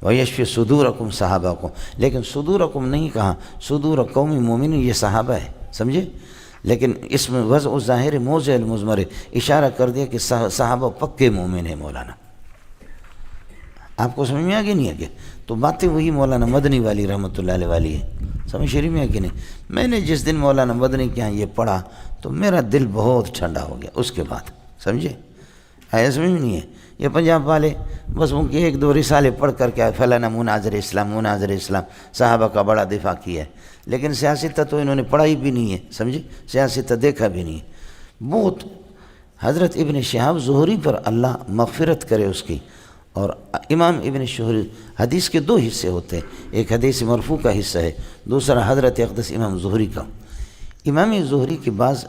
A: ویشفی صدورکم، صحابہ کو، لیکن صدورکم نہیں کہا، صدور قوم مومنین یہ صحابہ ہے، سمجھے؟ لیکن اس میں وضع ظاہر موضع المضمر، اشارہ کر دیا کہ صحابہ پکے مومن ہیں۔ مولانا آپ کو سمجھ میں آگے نہیں آگے؟ تو باتیں وہی مولانا مدنی والی رحمۃ اللہ علیہ والی ہے، سمجھ شریف میں ہے کہ نہیں؟ میں نے جس دن مولانا مدنی کے یہاں یہ پڑھا تو میرا دل بہت ٹھنڈا ہو گیا اس کے بعد، سمجھے؟ آیا سمجھ میں نہیں ہے؟ یہ پنجاب والے بس ان کے ایک دو رسالے پڑھ کر کے فلانا مناظر اسلام صحابہ کا بڑا دفاع کیا ہے، لیکن سیاست تو انہوں نے پڑھائی بھی نہیں ہے، سمجھے؟ سیاست دیکھا بھی نہیں ہے۔ بہت حضرت ابن شہاب زہری پر اللہ مغفرت کرے اس کی، اور امام ابن شہر، حدیث کے دو حصے ہوتے ہیں، ایک حدیث مرفوع کا حصہ ہے، دوسرا حضرت اقدس امام زہری کا۔ امام زہری کے بعض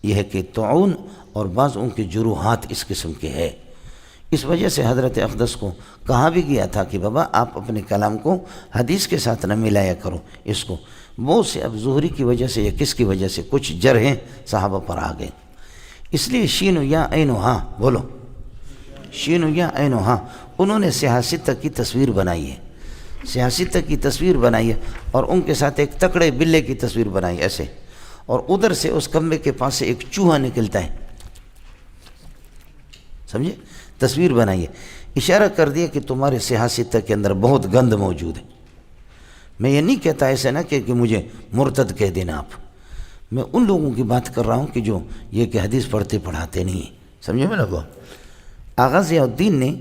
A: یہ ہے کہ طعون اور بعض ان کے جروحات اس قسم کے ہے، اس وجہ سے حضرت اقدس کو کہا بھی گیا تھا کہ بابا آپ اپنے کلام کو حدیث کے ساتھ نہ ملایا کرو اس کو، وہ سے اب زہری کی وجہ سے یا کس کی وجہ سے کچھ جرحیں صحابہ پر آ گئے، اس لیے شین و یا عین و ہاں، بولو شین و یا عین و ہاں، انہوں نے سیاست کی تصویر بنائی ہے، سیاست کی تصویر بنائی ہے، اور ان کے ساتھ ایک تکڑے بلے کی تصویر بنائی ایسے، اور ادھر سے اس کمبے کے پاس سے ایک چوہا نکلتا ہے، سمجھے؟ تصویر بنائی ہے، اشارہ کر دیا کہ تمہارے سیاست کے اندر بہت گند موجود ہے۔ میں یہ نہیں کہتا ایسے نہ کہ مجھے مرتد کہہ دینا آپ، میں ان لوگوں کی بات کر رہا ہوں کہ جو یہ کہ حدیث پڑھتے پڑھاتے نہیں ہیں، سمجھے میں لگو؟ آغا ضیاء الدین نے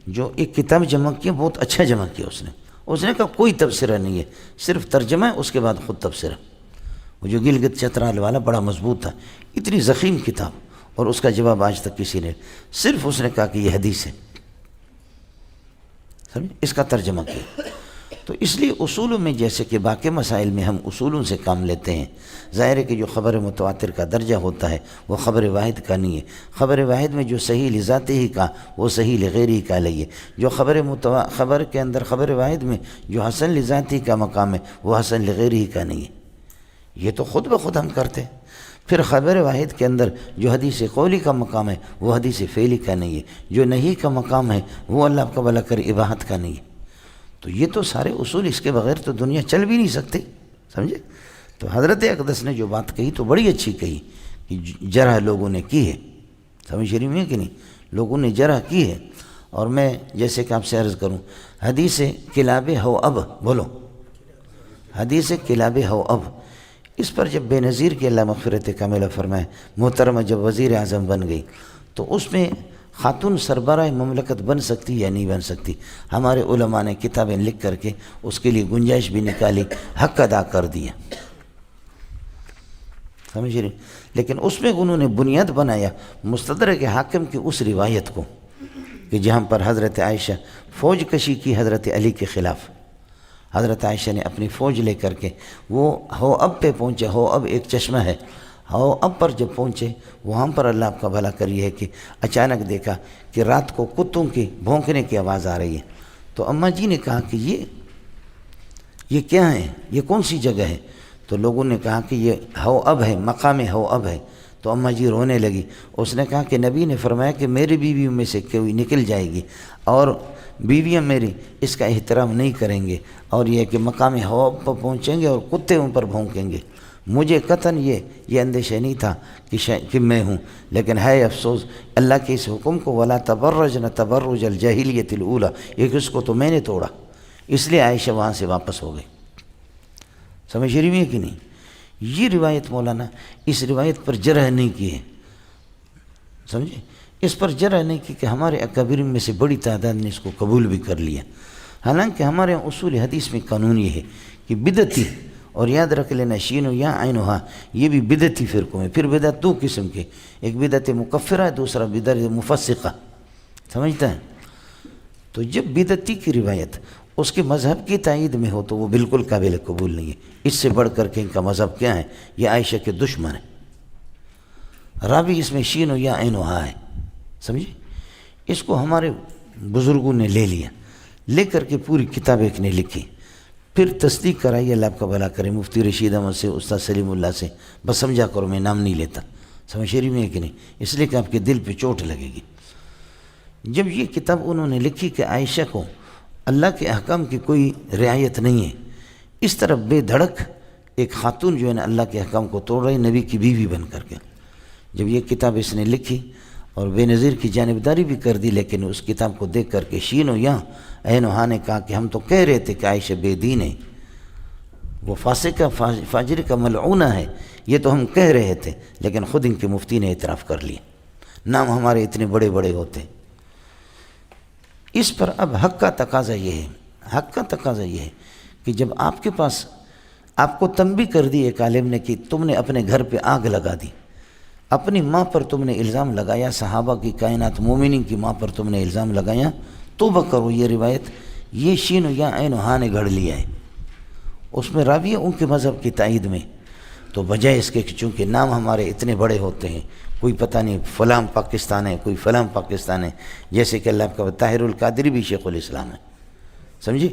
A: جو ایک کتاب جمع کیا، بہت اچھا جمع کیا اس نے کہا کوئی تبصرہ نہیں ہے، صرف ترجمہ ہے، اس کے بعد خود تبصرہ، وہ جو گلگت چترال والا بڑا مضبوط تھا، اتنی ضخیم کتاب، اور اس کا جواب آج تک کسی نے، صرف اس نے کہا کہ یہ حدیث ہے، سمجھے؟ اس کا ترجمہ کیا۔ تو اس لیے اصولوں میں جیسے کہ باقی مسائل میں ہم اصولوں سے کام لیتے ہیں، ظاہر ہے کہ جو خبر متواتر کا درجہ ہوتا ہے وہ خبر واحد کا نہیں ہے، خبر واحد میں جو صحیح لذاتی ہی کا وہ صحیح لغیر ہی کا لئیے، جو خبر کے اندر خبر واحد میں جو حسن لذاتی کا مقام ہے وہ حسن لغیر ہی کا نہیں ہے، یہ تو خود بخود ہم کرتے ہیں۔ پھر خبر واحد کے اندر جو حدیث قولی کا مقام ہے وہ حدیث فعلی کا نہیں ہے، جو نہیں کا مقام ہے وہ اللہ کا بلا کر اباحت کا نہیں ہے۔ تو یہ تو سارے اصول، اس کے بغیر تو دنیا چل بھی نہیں سکتی، سمجھے؟ تو حضرت اقدس نے جو بات کہی تو بڑی اچھی کہی جرح لوگوں نے کی ہے، سمجھ رہی میں کہ نہیں، لوگوں نے جرح کی ہے۔ اور میں جیسے کہ آپ سے عرض کروں، حدیث کلاب ہو اب، بولو حدیث کلاب ہو اب، اس پر جب بے نظیر کی اللہ مغفرت کاملہ فرمائے محترمہ جب وزیر اعظم بن گئی تو اس میں خاتون سربراہ مملکت بن سکتی یا نہیں بن سکتی، ہمارے علماء نے کتابیں لکھ کر کے اس کے لیے گنجائش بھی نکالی، حق ادا کر دیا، سمجھ رہے، لیکن اس میں انہوں نے بنیاد بنایا مستدرک حاکم کی اس روایت کو کہ جہاں پر حضرت عائشہ فوج کشی کی حضرت علی کے خلاف، حضرت عائشہ نے اپنی فوج لے کر کے وہ ہو اب پہ پہنچے، ہو اب ایک چشمہ ہے، ہو اب پر جب پہنچے وہاں پر اللہ آپ کا بھلا کری ہے کہ اچانک دیکھا کہ رات کو کتوں کی بھونکنے کی آواز آ رہی ہے، تو اماں جی نے کہا کہ یہ کیا ہے، یہ کون سی جگہ ہے؟ تو لوگوں نے کہا کہ یہ ہو اب ہے، مقام ہو اب ہے۔ تو اماں جی رونے لگی، اس نے کہا کہ نبی نے فرمایا کہ میری بیویوں میں سے کوئی نکل جائے گی اور بیویاں میری اس کا احترام نہیں کریں گے، اور یہ کہ مقام ہو اب پر پہنچیں گے اور کتے ان پر بھونکیں گے۔ مجھے قطعاً یہ اندیشہ نہیں تھا کہ میں ہوں، لیکن ہے افسوس اللہ کے اس حکم کو ولا تبرجن تبرج الجاہلیۃ الاولیٰ، یہ اس کو تو میں نے توڑا، اس لیے عائشہ وہاں سے واپس ہو گئی، سمجھ رہی ہے کہ نہیں؟ یہ روایت مولانا اس روایت پر جرح نہیں کی ہے، سمجھے، اس پر جرح نہیں کی کہ ہمارے اکابرین میں سے بڑی تعداد نے اس کو قبول بھی کر لیا، حالانکہ ہمارے اصول حدیث میں قانون یہ ہے کہ بدعتی، اور یاد رکھ لینا شین و یا عین و ہا، یہ بھی بدعتی فرقوں میں، پھر بدعت دو قسم کے، ایک بدعت مکفرہ ہے، دوسرا بدعت مفسقہ، سمجھتا ہے؟ تو جب بدعتی کی روایت اس کے مذہب کی تائید میں ہو تو وہ بالکل قابل قبول نہیں ہے۔ اس سے بڑھ کر کے ان کا مذہب کیا ہے؟ یہ عائشہ کے دشمن ہے، راوی اس میں شین و یا عین و ہا ہے، سمجھے؟ اس کو ہمارے بزرگوں نے لے لیا، لے کر کے پوری کتاب ایک نے لکھی، پھر تصدیق کرائی، اللہ آپ کا بھلا کرے، مفتی رشید احمد سے، استاد سلیم اللہ سے، بس سمجھا کرو میں نام نہیں لیتا، سمجھ رہی میں کہ نہیں، اس لیے کہ آپ کے دل پہ چوٹ لگے گی۔ جب یہ کتاب انہوں نے لکھی کہ عائشہ کو اللہ کے احکام کی کوئی رعایت نہیں ہے، اس طرح بے دھڑک ایک خاتون جو ہے نا اللہ کے احکام کو توڑ رہی نبی کی بیوی بن کر کے، جب یہ کتاب اس نے لکھی اور بے نظیر کی جانبداری بھی کر دی، لیکن اس کتاب کو دیکھ کر کے شین و یا عین و ہا نے کہا کہ ہم تو کہہ رہے تھے کہ عائشہ بے دین ہے، وہ فاسق فاجر کا ملعونہ ہے، یہ تو ہم کہہ رہے تھے، لیکن خود ان کے مفتی نے اعتراف کر لیا، نام ہمارے اتنے بڑے بڑے ہوتے۔ اس پر اب حق کا تقاضا یہ ہے، حق کا تقاضا یہ ہے کہ جب آپ کے پاس آپ کو تنبیہ کر دی ایک عالم نے کہ تم نے اپنے گھر پہ آگ لگا دی، اپنی ماں پر تم نے الزام لگایا، صحابہ کی کائنات مومنین کی ماں پر تم نے الزام لگایا، توبہ کرو، یہ روایت یہ شین و یا عین و ہا نے گھڑ لیا ہے، اس میں راوی ان کے مذہب کی تائید میں، تو بجائے اس کے کہ چونکہ نام ہمارے اتنے بڑے ہوتے ہیں، کوئی پتہ نہیں فلاں پاکستان ہے، کوئی فلاں پاکستان ہے، جیسے کہ اللہ کا طاہر القادری بھی شیخ الاسلام ہے، سمجھے،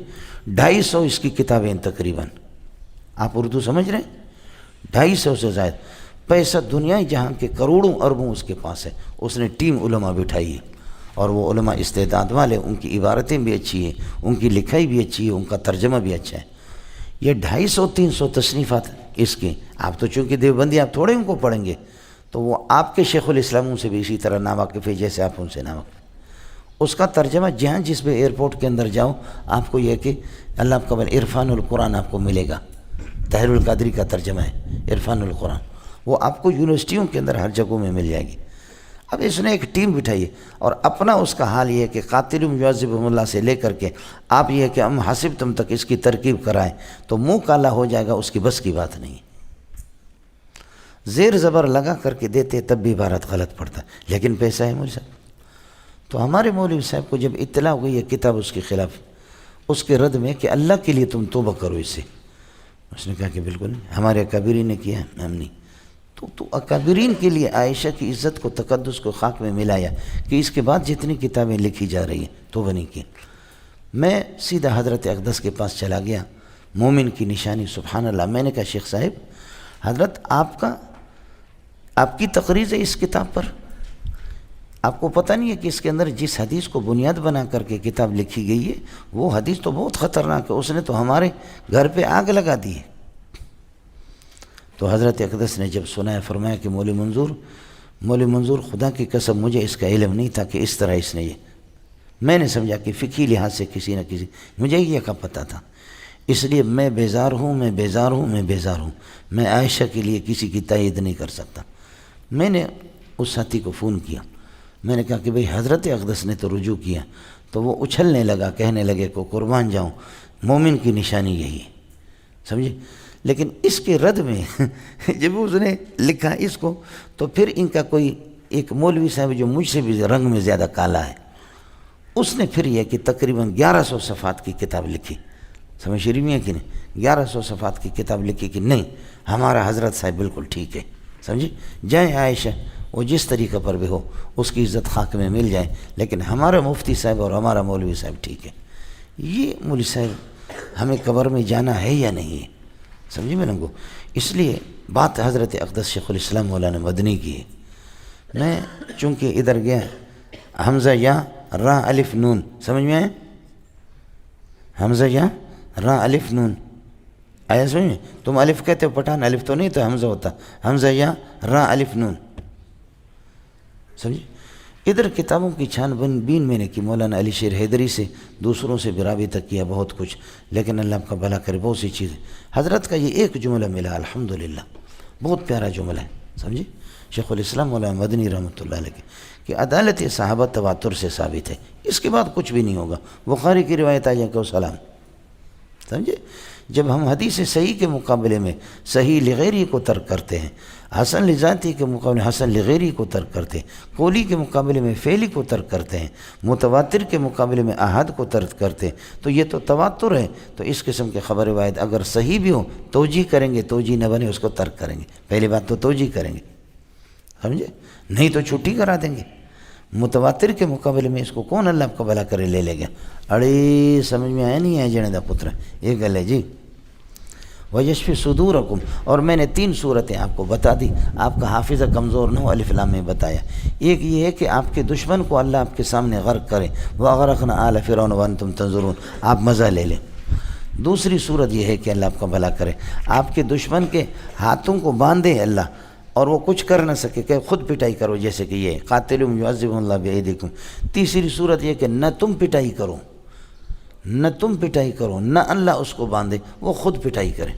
A: 250 اس کی کتابیں تقریباً، آپ اردو سمجھ رہے ہیں، 250 سے زائد، پیسہ دنیا جہاں کے کروڑوں اربوں اس کے پاس ہے، اس نے ٹیم علماء بٹھائی ہے، اور وہ علماء استعداد والے، ان کی عبارتیں بھی اچھی ہیں، ان کی لکھائی بھی اچھی ہے، ان کا ترجمہ بھی اچھا ہے۔ یہ 250-300 تصنیفات اس کے، آپ تو چونکہ دیوبندی آپ تھوڑے ان کو پڑھیں گے، تو وہ آپ کے شیخ الاسلاموں سے بھی اسی طرح ناواقف ہے جیسے آپ ان سے ناواقف۔ اس کا ترجمہ جہاں جس پہ ایئرپورٹ کے اندر جاؤ آپ کو یہ کہ اللہ آپ کا عرفان القرآن آپ کو ملے گا، طاہر القادری کا ترجمہ ہے عرفان القرآن، وہ آپ کو یونیورسٹیوں کے اندر ہر جگہوں میں مل جائے گی۔ اب اس نے ایک ٹیم بٹھائی ہے، اور اپنا اس کا حال یہ ہے کہ قاتل یعذبہم اللہ سے لے کر کے آپ یہ کہ ہم حسب تم تک اس کی ترکیب کرائیں تو منہ کالا ہو جائے گا، اس کی بس کی بات نہیں، زیر زبر لگا کر کے دیتے تب بھی عبارت غلط پڑتا، لیکن پیسہ ہے مولوی صاحب۔ تو ہمارے مولوی صاحب کو جب اطلاع ہو گئی یہ کتاب اس کے خلاف، اس کے رد میں کہ اللہ کے لیے تم توبہ کرو اس سے، اس نے کہا کہ بالکل نہیں، ہمارے اکابرین نے کیا، ہم نہیں۔ تو اکابرین کے لیے عائشہ کی عزت کو، تقدس کو خاک میں ملایا کہ اس کے بعد جتنی کتابیں لکھی جا رہی ہیں توبہ نہیں کی۔ میں سیدھا حضرت اقدس کے پاس چلا گیا، مومن کی نشانی سبحان اللہ، میں نے کہا شیخ صاحب حضرت آپ کی تقریر ہے اس کتاب پر، آپ کو پتہ نہیں ہے کہ اس کے اندر جس حدیث کو بنیاد بنا کر کے کتاب لکھی گئی ہے وہ حدیث تو بہت خطرناک ہے، اس نے تو ہمارے گھر پہ آگ لگا دی ہے۔ تو حضرت اقدس نے جب سنا ہے فرمایا کہ مولوی منظور خدا کی قسم مجھے اس کا علم نہیں تھا کہ اس طرح اس نے یہ، میں نے سمجھا کہ فقہی لحاظ سے کسی نہ کسی، مجھے یہ کا پتہ تھا، اس لیے میں بیزار ہوں، میں عائشہ کے لیے کسی کی تائید نہیں کر سکتا۔ میں نے اس ساتھی کو فون کیا، میں نے کہا کہ بھئی حضرت اقدس نے تو رجوع کیا، تو وہ اچھلنے لگا، کہنے لگے کو قربان جاؤں مومن کی نشانی یہی ہے، سمجھے۔ لیکن اس کے رد میں جب اس نے لکھا اس کو، تو پھر ان کا کوئی ایک مولوی صاحب جو مجھ سے بھی رنگ میں زیادہ کالا ہے، اس نے پھر یہ کہ تقریباً 1100 صفحات کی کتاب لکھی، سمجھ شریف میں کہ نہیں، 1100 صفحات کی کتاب لکھی کہ نہیں ہمارا حضرت صاحب بالکل ٹھیک ہے، سمجھے، جائیں عائشہ وہ جس طریقہ پر بھی ہو اس کی عزت خاک میں مل جائے، لیکن ہمارا مفتی صاحب اور ہمارا مولوی صاحب ٹھیک ہے۔ یہ مولوی صاحب ہمیں قبر میں جانا ہے یا نہیں ہے، سمجھے میں نے کو، اس لیے بات حضرت اقدس شیخ الاسلام مولانا مدنی کی ہے۔ میں چونکہ ادھر گیا حمزہ یا را الف نون، سمجھ میں آئے، حمزہ یا را الف نون آیا سمجھ میں، تم الف کہتے ہو پٹھان، الف تو نہیں تو حمزہ ہوتا، حمزہ یا را الف نون، سمجھے۔ ادھر کتابوں کی چھان بین میں نے کی، مولانا علی شیر حیدری سے دوسروں سے بھی رابطہ کیا بہت کچھ، لیکن اللہ آپ کا بھلا کرے بہت سی چیزیں۔ حضرت کا یہ ایک جملہ ملا الحمدللہ، بہت پیارا جملہ ہے، سمجھے، شیخ الاسلام مولانا مدنی رحمۃ اللہ علیہ کہ عدالت صحابہ تواتر سے ثابت ہے، اس کے بعد کچھ بھی نہیں ہوگا۔ بخاری کی روایت آئی کہ سلام، سمجھے۔ جب ہم حدیث صحیح کے مقابلے میں صحیح لغیری کو ترک کرتے ہیں، حسن لذاتی کے مقابلے میں حسن لغیری کو ترک کرتے ہیں، قولی کے مقابلے میں فعلی کو ترک کرتے ہیں، متواتر کے مقابلے میں احاد کو ترک کرتے ہیں، تو یہ تو تواتر ہے۔ تو اس قسم کے خبر روایت اگر صحیح بھی ہو توجیہ کریں گے، توجیہ نہ بنے اس کو ترک کریں گے، پہلی بات تو توجیہ کریں گے، سمجھے، نہیں تو چھٹی کرا دیں گے۔ متواتر کے مقابلے میں اس کو کون اللہ آپ کا بھلا کرے لے لے گا، اڑے سمجھ میں آیا نہیں ہے جنے دا پتر، یہ گل ہے جی۔ وَيَشْفِ صُدُورَكُمْ، اور میں نے 3 صورتیں آپ کو بتا دی، آپ کا حافظہ کمزور نہ ہو، الف لام میں بتایا۔ ایک یہ ہے کہ آپ کے دشمن کو اللہ آپ کے سامنے غرق کرے، وَأَغْرَقْنَا آلَ فِرْعَوْنَ وَأَنْتُمْ تَنظُرُونَ، آپ مزہ لے لیں۔ دوسری صورت یہ ہے کہ اللہ آپ کا بھلا کرے، آپ کے دشمن کے ہاتھوں کو باندھے اللہ، اور وہ کچھ کر نہ سکے، کہ خود پٹائی کرو، جیسے کہ یہ قاتلہم یعذبہم اللہ بایدیکم۔ تیسری صورت یہ کہ نہ تم پٹائی کرو، نہ اللہ اس کو باندھے، وہ خود پٹائی کرے۔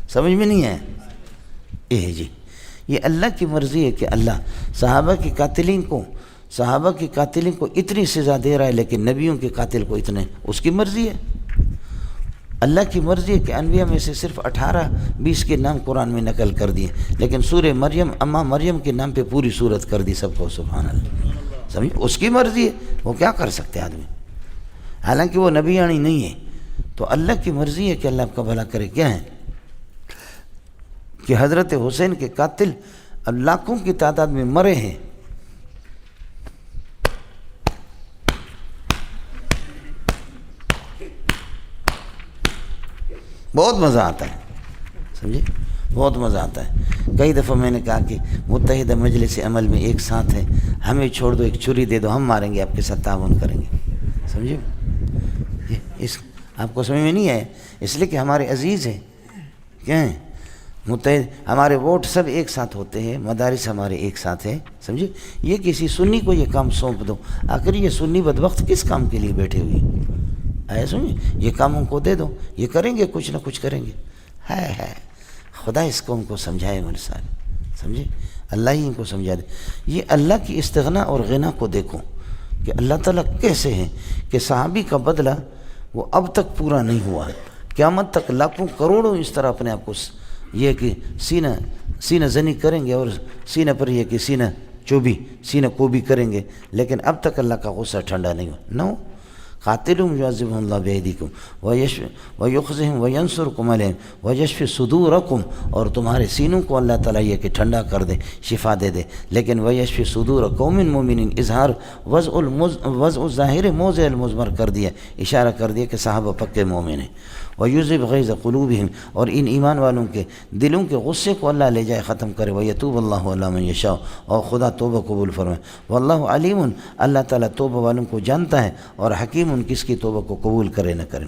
A: سمجھ میں نہیں ہے جی، یہ اللہ کی مرضی ہے کہ اللہ صحابہ کی قاتلین کو اتنی سزا دے رہا ہے، لیکن نبیوں کے قاتل کو اتنے، اس کی مرضی ہے۔ اللہ کی مرضی ہے کہ انبیاء میں سے صرف 18-20 کے نام قرآن میں نقل کر دیے، لیکن سورہ مریم، اماں مریم کے نام پہ پوری صورت کر دی سب کو، سبحان اللہ، سمجھ، اس کی مرضی ہے، وہ کیا کر سکتے آدمی، حالانکہ وہ نبیانی نہیں ہے۔ تو اللہ کی مرضی ہے کہ اللہ آپ کا بھلا کرے۔ کیا ہے کہ حضرت حسین کے قاتل اب لاکھوں کی تعداد میں مرے ہیں، بہت مزہ آتا ہے، سمجھے، بہت مزہ آتا ہے۔ کئی دفعہ میں نے کہا کہ متحدہ مجلس عمل میں ایک ساتھ ہے، ہمیں چھوڑ دو، ایک چھری دے دو، ہم ماریں گے، آپ کے ساتھ تعاون کریں گے، سمجھے۔ اس آپ کو سمجھ میں نہیں آئے، اس لیے کہ ہمارے عزیز ہیں، کیا ہیں، متحد، ہمارے ووٹ سب ایک ساتھ ہوتے ہیں، مدارس ہمارے ایک ساتھ ہیں، سمجھے۔ یہ کسی سنی کو یہ کام سونپ دو، آخر یہ سنی بدبخت کس کام کے لیے بیٹھے ہوئی ہے، سمجھے، یہ کام ان کو دے دو، یہ کریں گے، کچھ نہ کچھ کریں گے۔ ہے خدا اس کو ان کو سمجھائے مول صاحب، سمجھے، اللہ ہی ان کو سمجھا دے۔ یہ اللہ کی استغنا اور غنا کو دیکھو کہ اللہ تعالیٰ کیسے ہیں کہ صحابی کا بدلہ وہ اب تک پورا نہیں ہوا، قیامت تک لاکھوں کروڑوں اس طرح اپنے آپ کو یہ کہ سینہ زنی کریں گے، اور سینہ پر یہ کہ سینہ کو بھی کریں گے، لیکن اب تک اللہ کا غصہ ٹھنڈا نہیں ہوا، نو قاتلہم یعذبہم اللہ بایدیکم ویخزہم وینصرکم علیہم ویشفی صدورکم، اور تمہارے سینوں کو اللہ تعالیٰ یہ کہ ٹھنڈا کر دے، شفا دے دے، لیکن ویشفی صدور قوم مومنین، اظہار وضع الظاہر موضع المضمر کر دیا، اشارہ کر دیا کہ صحابہ پکے مومن ہیں۔ وَيُذْهِبْ غَيْظَ قُلُوبِهِمْ، اور ان ایمان والوں کے دلوں کے غصے کو اللہ لے جائے، ختم کرے۔ وَيَتُوبُ اللَّهُ عَلَىٰ مَن يَشَاءُ، اور خدا توبہ قبول فرمائے۔ وَاللَّهُ عَلِيمٌ، اللہ تعالیٰ توبہ والوں کو جانتا ہے، اور حکیم ان کس کی توبہ کو قبول کرے نہ کرے۔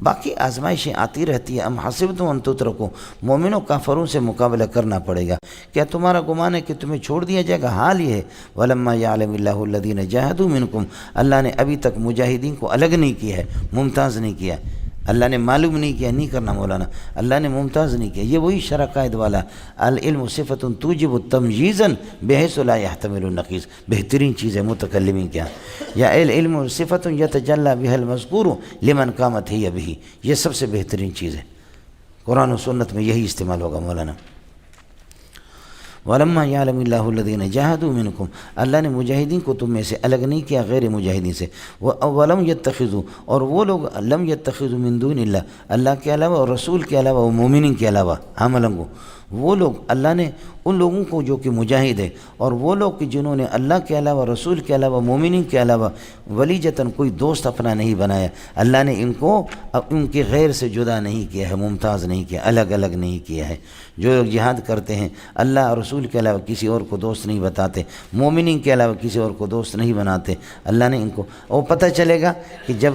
A: باقی آزمائشیں آتی رہتی ہیں. ام حسبتم ان تترکوا، مومنوں کافروں سے مقابلہ کرنا پڑے گا. کیا تمہارا گمان ہے کہ تمہیں چھوڑ دیا جائے گا؟ حال یہ ہے وَلَمَّا يَعْلَمِ اللَّهُ الَّذِينَ جَاهَدُوا مِنْكُمْ، اللہ نے ابھی تک مجاہدین کو الگ نہیں کیا ہے، ممتاز نہیں کیا. اللہ نے معلوم نہیں کیا، نہیں کرنا مولانا، اللہ نے ممتاز نہیں کیا. یہ وہی شرع قائد والا العلم صفت توجب تمجیزا بحیث لا يحتمل النقیص، بہترین چیز ہے متکلمین کیا. یا العلم صفت یتجلی بها المذکور لمن قامت ہی به، یہ سب سے بہترین چیز ہے. قرآن و سنت میں یہی استعمال ہوگا مولانا. وَلَمَّا يَعْلَمِ اللَّهُ الَّذِينَ جَاهَدُوا مِنْكُمْ، اللہ نے مجاہدین کو تم میں سے الگ نہیں کیا غیر مجاہدین سے. وَلَمْ يَتَّخِذُوا، اور وہ لوگ لم يَتَّخِذُوا مِن دُونِ اللَّهِ، اللہ کے علاوہ اور رسول کے علاوہ اور مومنین کے علاوہ، حاملنگو وہ لوگ اللہ نے ان لوگوں کو جو کہ مجاہد ہے اور وہ لوگ کہ جنہوں نے اللہ کے علاوہ رسول کے علاوہ مومنین کے علاوہ ولیجتاً کوئی دوست اپنا نہیں بنایا. اللہ نے ان کو ان کے غیر سے جدا نہیں کیا ہے، ممتاز نہیں کیا، الگ الگ نہیں کیا ہے. جو لوگ جہاد کرتے ہیں اللہ اور رسول کے علاوہ کسی اور کو دوست نہیں بتاتے، مومنین کے علاوہ کسی اور کو دوست نہیں بناتے. اللہ نے ان کو اور پتہ چلے گا کہ جب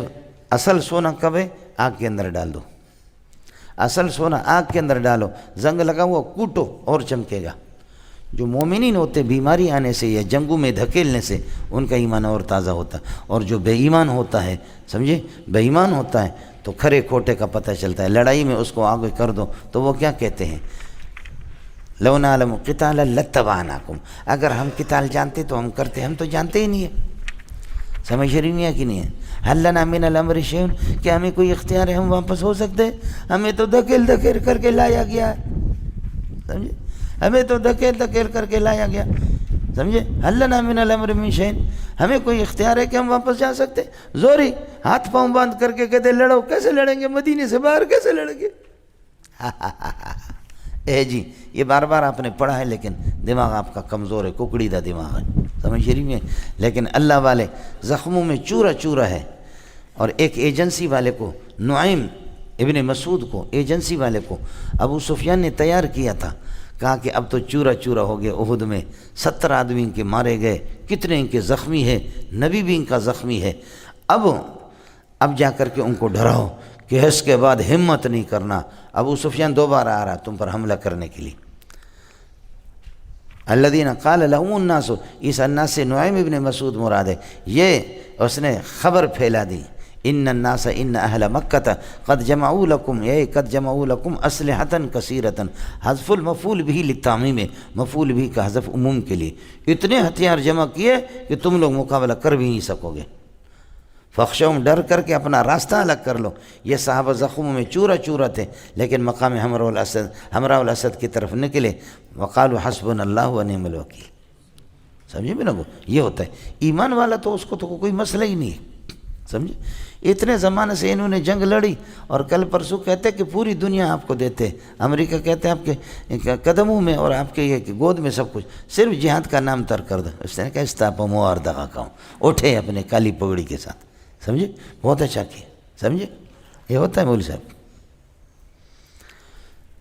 A: اصل سونا کب ہے، آگ کے اندر ڈال دو. اصل سونا آگ کے اندر ڈالو، زنگ لگا ہوا کوٹو اور چمکے گا. جو مومنین ہوتے بیماری آنے سے یا جنگوں میں دھکیلنے سے ان کا ایمان اور تازہ ہوتا. اور جو بے ایمان ہوتا ہے، سمجھے، بے ایمان ہوتا ہے تو کھرے کھوٹے کا پتہ چلتا ہے. لڑائی میں اس کو آگے کر دو تو وہ کیا کہتے ہیں، لو نعلم قتالا لاتبعناکم، اگر ہم قتال جانتے تو ہم کرتے، ہم تو جانتے ہی نہیں ہے. سمجھ رہی نہیں ہے کہ نہیں ہے؟ حل لنا من الامر شیء، کیا ہمیں کوئی اختیار ہے ہم واپس ہو سکتے ہیں؟ ہمیں تو دھکیل دھکیل کر کے لایا گیا ہے، سمجھے، ہمیں تو دھکیل دھکیل کر کے لایا گیا، سمجھے. حل لنا من الامر من شیء، ہمیں کوئی اختیار ہے کہ ہم واپس جا سکتے؟ زوری ہاتھ پاؤں باندھ کر کے کہتے لڑو، کیسے لڑیں گے؟ مدینے سے باہر کیسے لڑیں گے؟ اے جی یہ بار بار آپ نے پڑھا ہے لیکن دماغ آپ کا کمزور ہے، ککڑی دا دماغ ہے، سمجھ رہی میں. لیکن اللہ والے زخموں میں چورا چورا ہے. اور ایک ایجنسی والے کو، نعیم ابن مسعود کو، ایجنسی والے کو ابو سفیان نے تیار کیا تھا. کہا کہ اب تو چورا چورا ہو گئے، احد میں 70 آدمی ان کے مارے گئے، کتنے ان کے زخمی ہے، نبی بھی ان کا زخمی ہے. اب جا کر کے ان کو ڈراؤ کہ اس کے بعد ہمت نہیں کرنا. ابو سفیان دوبارہ آ رہا تم پر حملہ کرنے کے لیے. الذین قال لهم الناس، اس الناس سے نعیم ابن مسعود مراد ہے. یہ اس نے خبر پھیلا دی، ان الناس ان اہل مکہ قد جمعوا لکم، یہ قد جمعوا لکم اسلحۃ کثیرۃ، حذف المفعول به للتعمیم، مفعول به کا حذف عموم کے لیے. اتنے ہتھیار جمع کیے کہ تم لوگ مقابلہ کر بھی نہیں سکو گے. فخشوم، ڈر کر کے اپنا راستہ الگ کر لو. یہ صحابہ زخموں میں چورا چورا تھے لیکن مقام حمراء الاسد کی طرف نکلے. وقالوا حسبنا اللہ ونعم الوکیل. سمجھے بھی نا، وہ یہ ہوتا ہے ایمان والا تو اس کو تو کوئی مسئلہ ہی نہیں ہے. سمجھے، اتنے زمانے سے انہوں نے جنگ لڑی اور کل پرسوں کہتے کہ پوری دنیا آپ کو دیتے، امریکہ کہتے ہیں آپ کے قدموں میں اور آپ کے یہ گود میں سب کچھ، صرف جہاد کا نام ترک کر دو. اس نے کہا استاپا موار دغا کاؤں، اٹھے اپنے کالی پگڑی کے ساتھ. سمجھے، بہت اچھا کیا. سمجھے، یہ ہوتا ہے مولوی صاحب.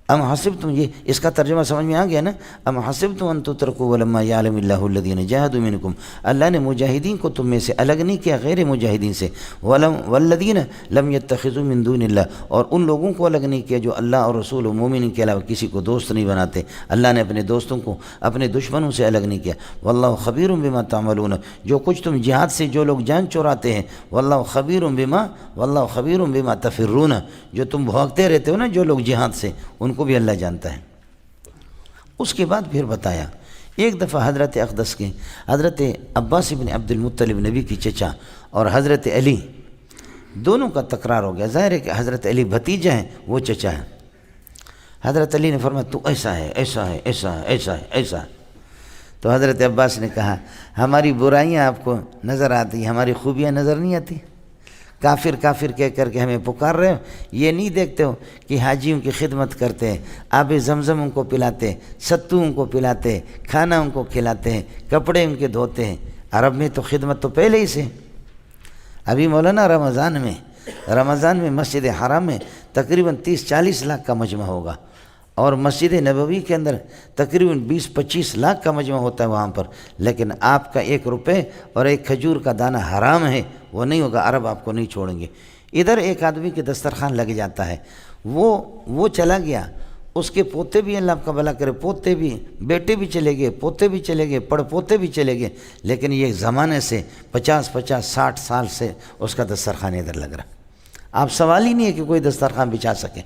A: ام حسبتم، یہ اس کا ترجمہ سمجھ میں آ گیا نا. ام حسبتم ان تترکوا ولما یعلم اللہ الذین جاہدوا منکم، اللہ نے مجاہدین کو تم میں سے الگ نہیں کیا غیر مجاہدین سے. والذین لم یتخذوا من دون اللہ، اور ان لوگوں کو الگ نہیں کیا جو اللہ اور رسول و مومنین کے علاوہ کسی کو دوست نہیں بناتے. اللہ نے اپنے دوستوں کو اپنے دشمنوں سے الگ نہیں کیا. واللہ خبیر بما تعملون، جو کچھ تم جہاد سے جو لوگ جان چوراتے ہیں، واللہ خبیر بما تفرون، جو تم بھاگتے رہتے ہو نا جو لوگ جہاد سے، ان کو بھی اللہ جانتا ہے. اس کے بعد پھر بتایا ایک دفعہ حضرت اقدس کے، حضرت عباس بن عبد المطلب نبی کی چچا اور حضرت علی دونوں کا تکرار ہو گیا. ظاہر ہے کہ حضرت علی بھتیجا ہے، وہ چچا ہے. حضرت علی نے فرمایا تو ایسا ہے ایسا ہے ایسا ہے ایسا ہے ایسا ہے. تو حضرت عباس نے کہا ہماری برائیاں آپ کو نظر آتی، ہماری خوبیاں نظر نہیں آتی. کافر کافر کہہ کر کے ہمیں پکار رہے ہو، یہ نہیں دیکھتے ہو کہ حاجیوں کی خدمت کرتے ہیں، آب زمزم ان کو پلاتے ہیں، ستو ان کو پلاتے ہیں، کھانا ان کو کھلاتے ہیں، کپڑے ان کے دھوتے ہیں. عرب میں تو خدمت تو پہلے ہی سے. ابھی مولانا رمضان میں مسجد حرام میں تقریباً 30-40 لاکھ کا مجمع ہوگا، اور مسجد نبوی کے اندر تقریباً 20-25 لاکھ کا مجمع ہوتا ہے وہاں پر. لیکن آپ کا 1 روپے اور 1 کھجور کا دانہ حرام ہے، وہ نہیں ہوگا. عرب آپ کو نہیں چھوڑیں گے. ادھر ایک آدمی کے دسترخوان لگ جاتا ہے، وہ چلا گیا، اس کے پوتے بھی اللہ آپ کا بھلا کرے، پوتے بھی، بیٹے بھی چلے گئے، پوتے بھی چلے گئے، پڑ پوتے بھی چلے گئے، لیکن یہ زمانے سے 50 سال سے اس کا دسترخوان ادھر لگ رہا۔ آپ سوال ہی نہیں ہے کہ کوئی دسترخوان بچھا سکے۔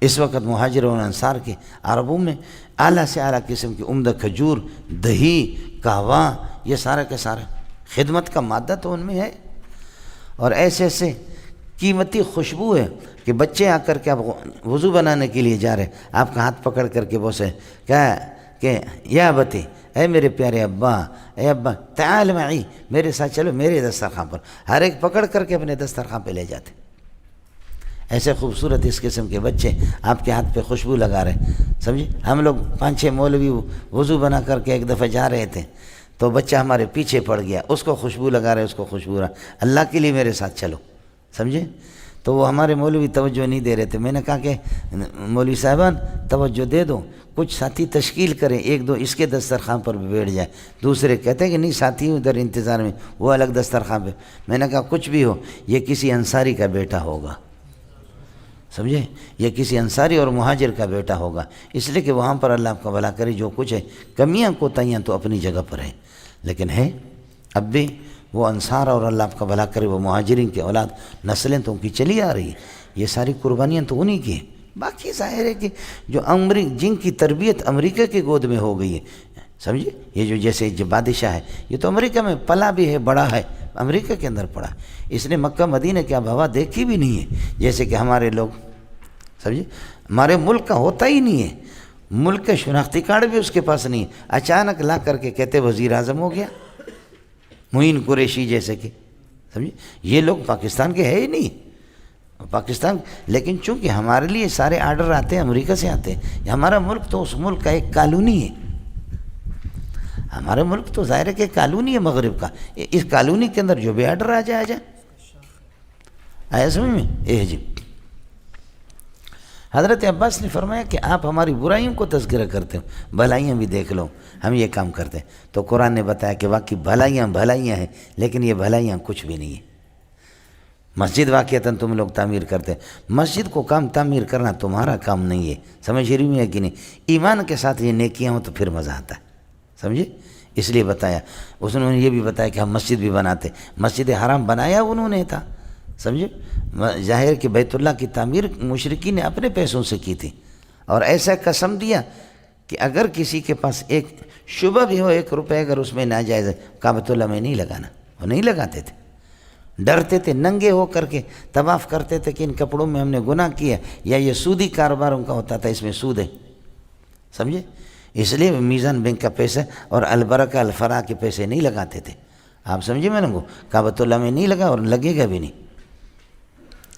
A: اس وقت مہاجر اور انصار کے عربوں میں اعلیٰ سے اعلیٰ قسم کی عمدہ کھجور، دہی، قہوہ، یہ سارا کا سارا خدمت کا مادہ تو ان میں ہے، اور ایسے ایسے قیمتی خوشبو ہے کہ بچے آ کر کے آپ وضو بنانے کے لیے جا رہے ہیں، آپ کا ہاتھ پکڑ کر کے بوسے کہ یا بتی، اے میرے پیارے ابا، اے ابا تعال معی، میرے ساتھ چلو میرے دسترخوان پر، ہر ایک پکڑ کر کے اپنے دسترخوان پہ لے جاتے۔ ایسے خوبصورت اس قسم کے بچے آپ کے ہاتھ پہ خوشبو لگا رہے ہیں، سمجھے۔ ہم لوگ 5-6 مولوی وضو بنا کر کے ایک دفعہ جا رہے تھے، تو بچہ ہمارے پیچھے پڑ گیا، اس کو خوشبو لگا رہے، اس کو خوشبو رہا، اللہ کے لیے میرے ساتھ چلو، سمجھے۔ تو وہ ہمارے مولوی توجہ نہیں دے رہے تھے، میں نے کہا کہ مولوی صاحبان توجہ دے دو، کچھ ساتھی تشکیل کریں، 1-2 اس کے دسترخوان پر بھی بیٹھ جائے، دوسرے کہتے ہیں کہ نہیں ساتھی ادھر انتظار میں، وہ الگ دسترخوان پہ۔ میں نے کہا کچھ بھی ہو، یہ کسی انصاری کا بیٹا ہوگا، سمجھے، یہ کسی انصاری اور مہاجر کا بیٹا ہوگا، اس لیے کہ وہاں پر اللہ آپ کا بھلا کرے، جو کچھ ہے کمیاں کوتاہیاں تو اپنی جگہ پر ہیں، لیکن ہے اب بھی وہ انصار اور اللہ آپ کا بھلا کرے وہ مہاجرین کے اولاد، نسلیں تو ان کی چلی آ رہی ہیں، یہ ساری قربانیاں تو انہی کی ہیں۔ باقی ظاہر ہے کہ جو جن کی تربیت امریکہ کے گود میں ہو گئی ہے، سمجھے، یہ جو جیسے جو بادشاہ ہے، یہ تو امریکہ میں پلا بھی ہے، بڑا ہے، امریکہ کے اندر پڑا، اس نے مکہ مدینہ کی اب ہوا دیکھی بھی نہیں ہے، جیسے کہ ہمارے لوگ، سمجھے، ہمارے ملک کا ہوتا ہی نہیں ہے، ملک کا شناختی کارڈ بھی اس کے پاس نہیں ہے، اچانک لا کر کے کہتے وزیر اعظم ہو گیا، معین قریشی جیسے کہ، سمجھے، یہ لوگ پاکستان کے ہے ہی نہیں، پاکستان، لیکن چونکہ ہمارے لیے سارے آرڈر آتے ہیں امریکہ سے آتے ہیں، ہمارا ملک تو اس ملک کا ایک کالونی ہے، ہمارا ملک تو ظاہر ہے کہ کالونی ہے مغرب کا، اس کالونی کے اندر جو بھی آرڈر آ جائے آیا سمجھ میں۔ جی حضرت عباس نے فرمایا کہ آپ ہماری برائیوں کو تذکرہ کرتے ہو، بھلائیاں بھی دیکھ لو، ہم یہ کام کرتے ہیں، تو قرآن نے بتایا کہ واقعی بھلائیاں ہیں، لیکن یہ بھلائیاں کچھ بھی نہیں ہیں۔ مسجد واقعتاً تم لوگ تعمیر کرتے ہیں، مسجد کو کام تعمیر کرنا تمہارا کام نہیں ہے، سمجھ رہی میں ہے کہ نہیں، ایمان کے ساتھ یہ نیکیاں ہوں تو پھر مزہ آتا ہے، سمجھے، اس لیے بتایا، اس نے یہ بھی بتایا کہ ہم مسجد بھی بناتے، مسجد حرام بنایا انہوں نے تھا، سمجھے، ظاہر کہ بیت اللہ کی تعمیر مشرکین نے اپنے پیسوں سے کی تھی، اور ایسا قسم دیا کہ اگر کسی کے پاس ایک شبہ بھی ہو 1 روپے اگر اس میں ناجائز ہے، کعبۃ اللہ میں نہیں لگانا، وہ نہیں لگاتے تھے، ڈرتے تھے، ننگے ہو کر کے طواف کرتے تھے کہ ان کپڑوں میں ہم نے گناہ کیا، یا یہ سودی کاروباروں کا ہوتا تھا، اس میں سود ہے، سمجھے، اس لیے میزان بینک کا پیسہ اور البرکہ الفلاح کے پیسے نہیں لگاتے تھے، آپ سمجھے میں نے کو، کعبۃ اللہ میں نہیں لگا اور لگے گا بھی نہیں،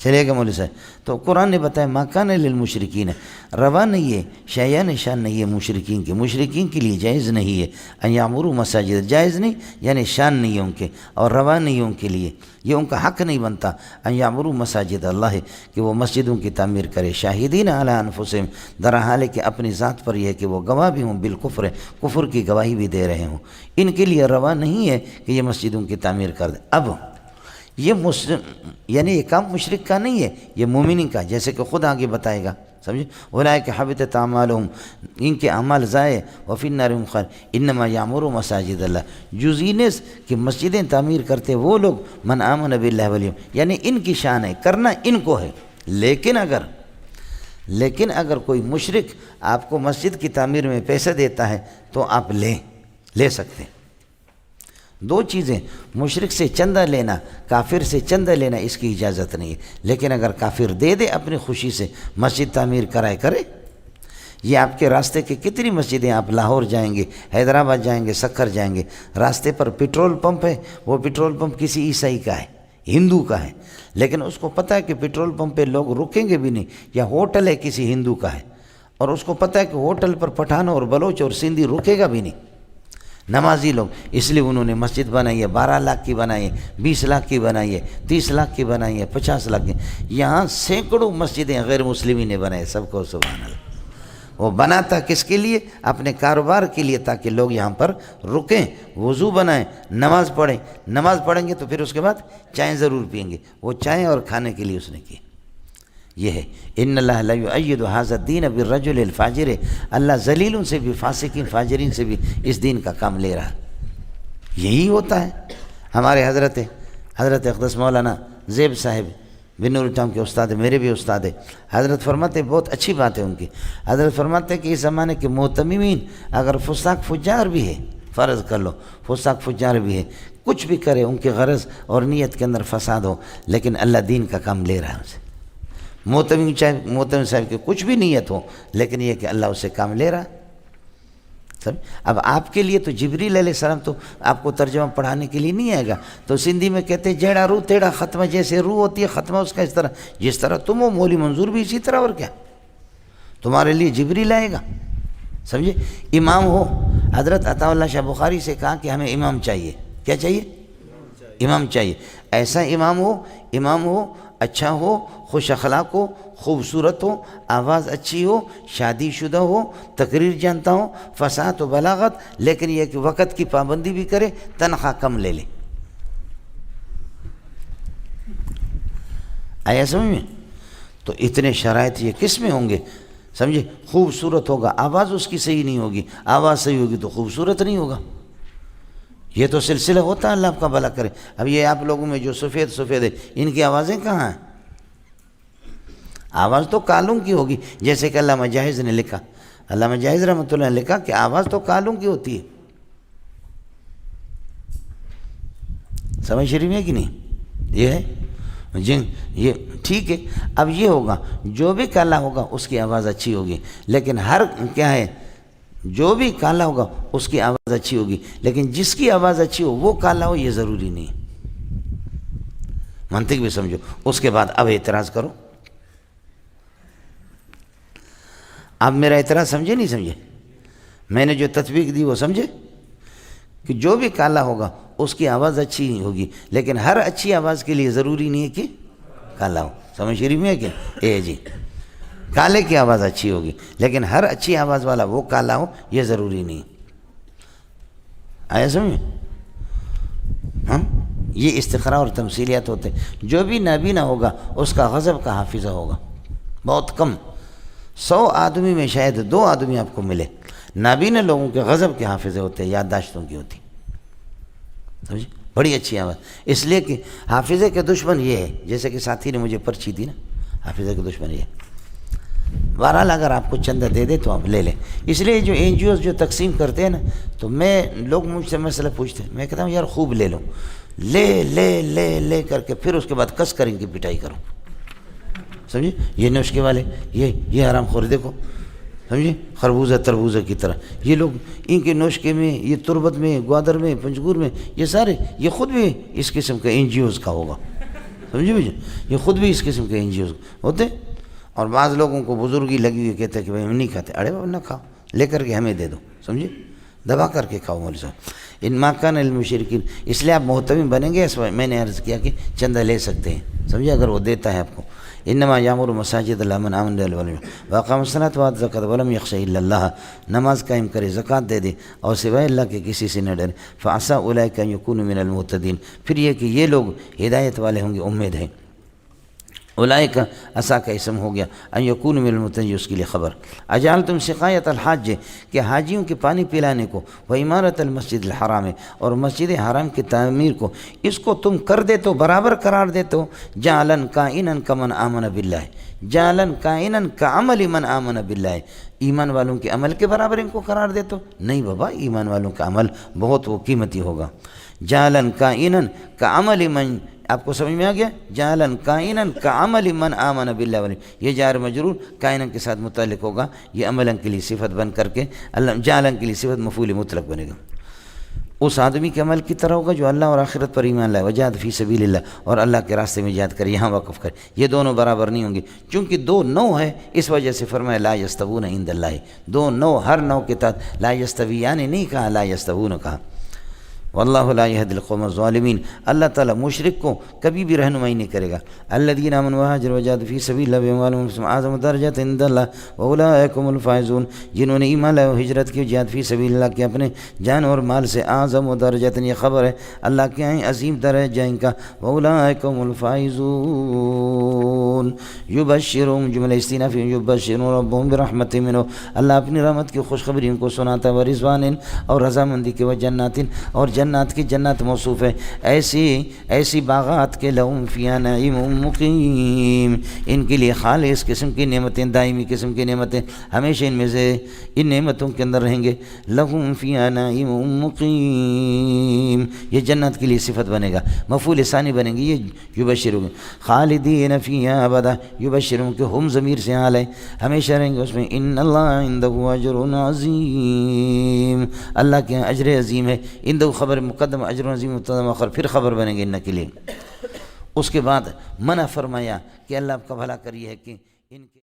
A: چلے گا مولوی صاحب۔ تو قرآن نے بتایا ما کان للمشرکین، روا نہیں ہے، شایان شان نہیں ہے مشرکین کے لیے جائز نہیں ہے، ان یعمروا مساجد، جائز نہیں یعنی شان نہیں ہے ان کے، اور روا نہیں ہے ان کے لیے، یہ ان کا حق نہیں بنتا، ان یعمروا مساجد اللہ، کہ وہ مسجدوں کی تعمیر کرے، شاہدین علی انفسہم، در حال کہ اپنی ذات پر یہ کہ وہ گواہ بھی ہوں بالکفر، کفر کی گواہی بھی دے رہے ہوں، ان کے لیے روا نہیں ہے کہ یہ مسجدوں کی تعمیر کر دیں۔ اب یہ یعنی یہ کام مشرک کا نہیں ہے، یہ مومنین کا، جیسے کہ خود آگے بتائے گا، سمجھے، اولئک حبطت اعمالہم، ان کے اعمال ضائع، وفی النار ہم خالدون، انما یعمر مساجد اللہ، جزینس کہ مسجدیں تعمیر کرتے وہ لوگ، من آمن باللہ والیوم، یعنی ان کی شان ہے، کرنا ان کو ہے، لیکن اگر کوئی مشرک آپ کو مسجد کی تعمیر میں پیسہ دیتا ہے تو آپ لے سکتے ہیں۔ 2 چیزیں، مشرک سے چندہ لینا، کافر سے چندہ لینا، اس کی اجازت نہیں ہے، لیکن اگر کافر دے دے اپنی خوشی سے، مسجد تعمیر کرے، یہ آپ کے راستے کی کتنی مسجدیں، آپ لاہور جائیں گے، حیدرآباد جائیں گے، سکھر جائیں گے، راستے پر پیٹرول پمپ ہے، وہ پیٹرول پمپ کسی عیسائی کا ہے، ہندو کا ہے، لیکن اس کو پتہ ہے کہ پیٹرول پمپ پہ لوگ رکیں گے بھی نہیں، یا ہوٹل ہے کسی ہندو کا ہے، اور اس کو پتہ ہے کہ ہوٹل پر پٹھان اور بلوچ اور سندھی رکے گا بھی نہیں، نمازی لوگ، اس لیے انہوں نے مسجد بنائی ہے، 12 لاکھ کی بنائی ہے، 20 لاکھ کی بنائی ہے، 30 لاکھ کی بنائی ہے، 50 لاکھ کی، یہاں سینکڑوں مسجدیں غیر مسلمین نے بنائے، سب کو سبحان اللہ، وہ بناتا کس کے لیے؟ اپنے کاروبار کے لیے، تاکہ لوگ یہاں پر رکیں، وضو بنائیں، نماز پڑھیں۔ نماز پڑھیں گے تو پھر اس کے بعد چائے ضرور پئیں گے، وہ چائے اور کھانے کے لیے اس نے کی۔ یہ ہے ان اللہ لا یؤید ھذا الدین بالرجل الفاجر، اللہ ذلیلوں سے بھی، فاسقین فاجرین سے بھی اس دین کا کام لے رہا ہے۔ یہی ہوتا ہے۔ ہمارے حضرت اقدس مولانا زیب صاحب بن نور الٹام کے استاد ہیں، میرے بھی استاد ہیں۔ حضرت فرماتے، بہت اچھی بات ہے ان کی، حضرت فرماتے ہیں کہ اس زمانے کے معتممین اگر فساق فجار بھی ہے، فرض کر لو فساق فجار بھی ہے، کچھ بھی کرے، ان کی غرض اور نیت کے اندر فساد ہو، لیکن اللہ دین کا کام لے رہا ہے اسے۔ محتمم صاحب کی کچھ بھی نیت ہو، لیکن یہ کہ اللہ اسے کام لے رہا ہے۔ اب آپ کے لیے تو جبریل علیہ السلام تو آپ کو ترجمہ پڑھانے کے لیے نہیں آئے گا، تو سندھی میں کہتے ہیں جیڑا روح تیڑا ختمہ، جیسے روح ہوتی ہے ختمہ اس کا اس طرح، جس طرح تم ہو مولی منظور بھی اسی طرح، اور کیا تمہارے لیے جبریل آئے گا، سمجھے۔ امام ہو، حضرت عطا اللہ شاہ بخاری سے کہا کہ ہمیں امام چاہیے، کیا چاہیے؟ امام چاہیے۔ ایسا امام ہو اچھا ہو، خوش اخلاق ہو، خوبصورت ہو، آواز اچھی ہو، شادی شدہ ہو، تقریر جانتا ہو، فصاحت و بلاغت، لیکن یہ کہ وقت کی پابندی بھی کرے، تنخواہ کم لے لے۔ آیا سمجھ میں؟ تو اتنے شرائط یہ کس میں ہوں گے؟ سمجھے، خوبصورت ہوگا، آواز اس کی صحیح نہیں ہوگی، آواز صحیح ہوگی تو خوبصورت نہیں ہوگا۔ یہ تو سلسلہ ہوتا ہے، اللہ آپ کا بھلا کرے۔ اب یہ آپ لوگوں میں جو سفید ہے، ان کی آوازیں کہاں ہیں؟ آواز تو کالوں کی ہوگی، جیسے کہ علامہ جاہز نے لکھا، علامہ جاہز رحمۃ اللہ نے لکھا کہ آواز تو کالوں کی ہوتی ہے۔ سمجھ شریف ہے کہ نہیں؟ یہ ہے جن، یہ ٹھیک ہے۔ اب یہ ہوگا، جو بھی کالا ہوگا اس کی آواز اچھی ہوگی، لیکن ہر کیا ہے، جو بھی کالا ہوگا اس کی آواز اچھی ہوگی، لیکن جس کی آواز اچھی ہو وہ کالا ہو یہ ضروری نہیں۔ منطق بھی سمجھو۔ اس کے بعد اب اعتراض کرو۔ اب میرا اعتراض سمجھے نہیں سمجھے؟ میں نے جو تطبیق دی وہ سمجھے کہ جو بھی کالا ہوگا اس کی آواز اچھی نہیں ہوگی، لیکن ہر اچھی آواز کے لیے ضروری نہیں ہے کہ کالا ہو۔ سمجھ شریف میں ہے کیا؟ جی، کالے کی آواز اچھی ہوگی، لیکن ہر اچھی آواز والا وہ کالا ہو یہ ضروری نہیں۔ آیا سمجھ؟ ہاں، یہ استقراء اور تمثیلیات ہوتے ہیں۔ جو بھی نابینا ہوگا اس کا غضب کا حافظہ ہوگا، بہت کم، 100 آدمی میں شاید 2 آدمی آپ کو ملے۔ نابینا لوگوں کے غضب کے حافظے ہوتے ہیں، یادداشتوں کی ہوتی، سمجھے، بڑی اچھی آواز۔ اس لیے کہ حافظے کے دشمن یہ ہے، جیسے کہ ساتھی نے مجھے پرچی دی نا، حافظے کے دشمن یہ ہے۔ بہرحال اگر آپ کو چندہ دے دے تو آپ لے لیں۔ اس لیے جو NGOs جو تقسیم کرتے ہیں نا، تو لوگ مجھ سے مسئلہ پوچھتے ہیں، میں کہتا ہوں یار خوب لے لو، لے کر کے پھر اس کے بعد کس کر ان کی پٹائی کرو، سمجھے۔ یہ نوشکے والے، یہ حرام خور دیکھو، سمجھے، خربوزہ تربوزہ کی طرح یہ لوگ، ان کے نوشکے میں، یہ تربت میں، گوادر میں، پنجگور میں، یہ سارے، یہ خود بھی اس قسم کا NGOs کا ہوگا، سمجھے بھائی، یہ خود بھی اس قسم کے NGOs ہوتے۔ اور بعض لوگوں کو بزرگی لگی ہوئی کہتے ہیں کہ بھائی ہم نہیں کھاتے، ارے بابا نہ کھاؤ، لے کر کے ہمیں دے دو، سمجھے، دبا کر کے کھاؤ مولوی صاحب۔ ان ماکان المشرکین، اس لیے آپ محتمم بنیں گے، اس میں نے عرض کیا کہ چندہ لے سکتے ہیں، سمجھے، اگر وہ دیتا ہے آپ کو۔ انما یامر مساجد اللہ من آمن بالله واقام الصلاۃ وآتى الزکاۃ ولم یخش الا اللہ، نماز قائم کرے، زکوٰۃ دے دے، اور سوائے اللہ کے کسی سے نہ ڈرے۔ فعسى اولئک ان یکونوا من المہتدین، پھر یہ کہ یہ لوگ ہدایت والے ہوں گے، امید ہے۔ اولئک عسیٰ کا اسم ہو گیا، ان یکونوا من المہتدین، اس کے لیے خبر۔ اجعلتم سقایۃ الحاج، کہ حاجیوں کے پانی پلانے کو، و عمارت المسجد الحرام، اور مسجد حرام کی تعمیر کو، اس کو تم کر دے تو برابر قرار دے تو، جعلن کائنن کمن آمن باللہ، جعلن کائنن کعمل من آمن باللہ، ایمان والوں کے عمل کے برابر ان کو قرار دے تو نہیں بابا، ایمان والوں کا عمل بہت وہ قیمتی ہوگا۔ جعلن کائنن کعمل من، آپ کو سمجھ میں آ گیا؟ جعلن کائنن کعمل من آمن باللہ والی، یہ جار مجرور کائنن کے ساتھ متعلق ہوگا، یہ عملاً کے لیے صفت بن کر کے اللہ، جعلن کے لیے صفت مفعول مطلق بنے گا۔ اس آدمی کے عمل کی طرح ہوگا جو اللہ اور آخرت پر ایمان لائے، وجاہد فی سبیل اللہ، اور اللہ کے راستے میں جہاد کرے، یہاں وقف کرے، یہ دونوں برابر نہیں ہوں گے، چونکہ 2 نوع ہے، اس وجہ سے فرمایا لا یستوون عند اللہ، 2 نوع، ہر نوع کے تحت لا یستویان نہیں کہا، لا یستوون کہا۔ واللہ لا یہدی القوم الظالمین، اللہ تعالیٰ مشرک کو کبھی بھی رہنمائی نہیں کرے گا۔ الذین آمنوا وہاجروا وجاہدوا فی سبیل اللہ باموالہم وانفسہم اعظم درجۃ عند اللہ واولئک هم الفائزون، جنہوں نے ایمان لائے و ہجرت کی، جہاد فی سبیل اللہ کی، اپنے جان اور مال سے، اعظم درجۃ، یہ خبر ہے اللہ کے ہیں عظیم درجہ ان کا، واولئک هم الفائزون یبشرهم جملہ استئنافی، یبشرهم ربهم برحمت منہ، اللہ اپنی رحمت کی خوشخبری ان کو سناتا ہے، ورضوان اور رضامندی کے، وجنات اور جنات کی، جنات موصوف ہے ایسی باغات کے، لہم فیہا نعیم مقیم، ان کے لیے خالص قسم کی نعمتیں، دائمی قسم کی نعمتیں، ہمیشہ ان میں سے ان نعمتوں کے اندر رہیں گے۔ لہم فیہا نعیم مقیم، یہ جنت کے لیے صفت بنے گا، مفعول ثانی بنیں گے یہ یبشرون، خالدین فیہا ابدا، یبشرون کہ ہم ضمیر سے حال ہے، ہمیشہ رہیں گے اس میں۔ ان اللہ عنده اجر عظیم، اللہ کے یہاں اجر عظیم ہے، عنده خبر مقدم، اجر عظیم مبتدا مؤخر، پھر خبر بنے گے ان کے لیے۔ اس کے بعد منع فرمایا کہ اللہ آپ کا بھلا کریے ہے کہ ان کے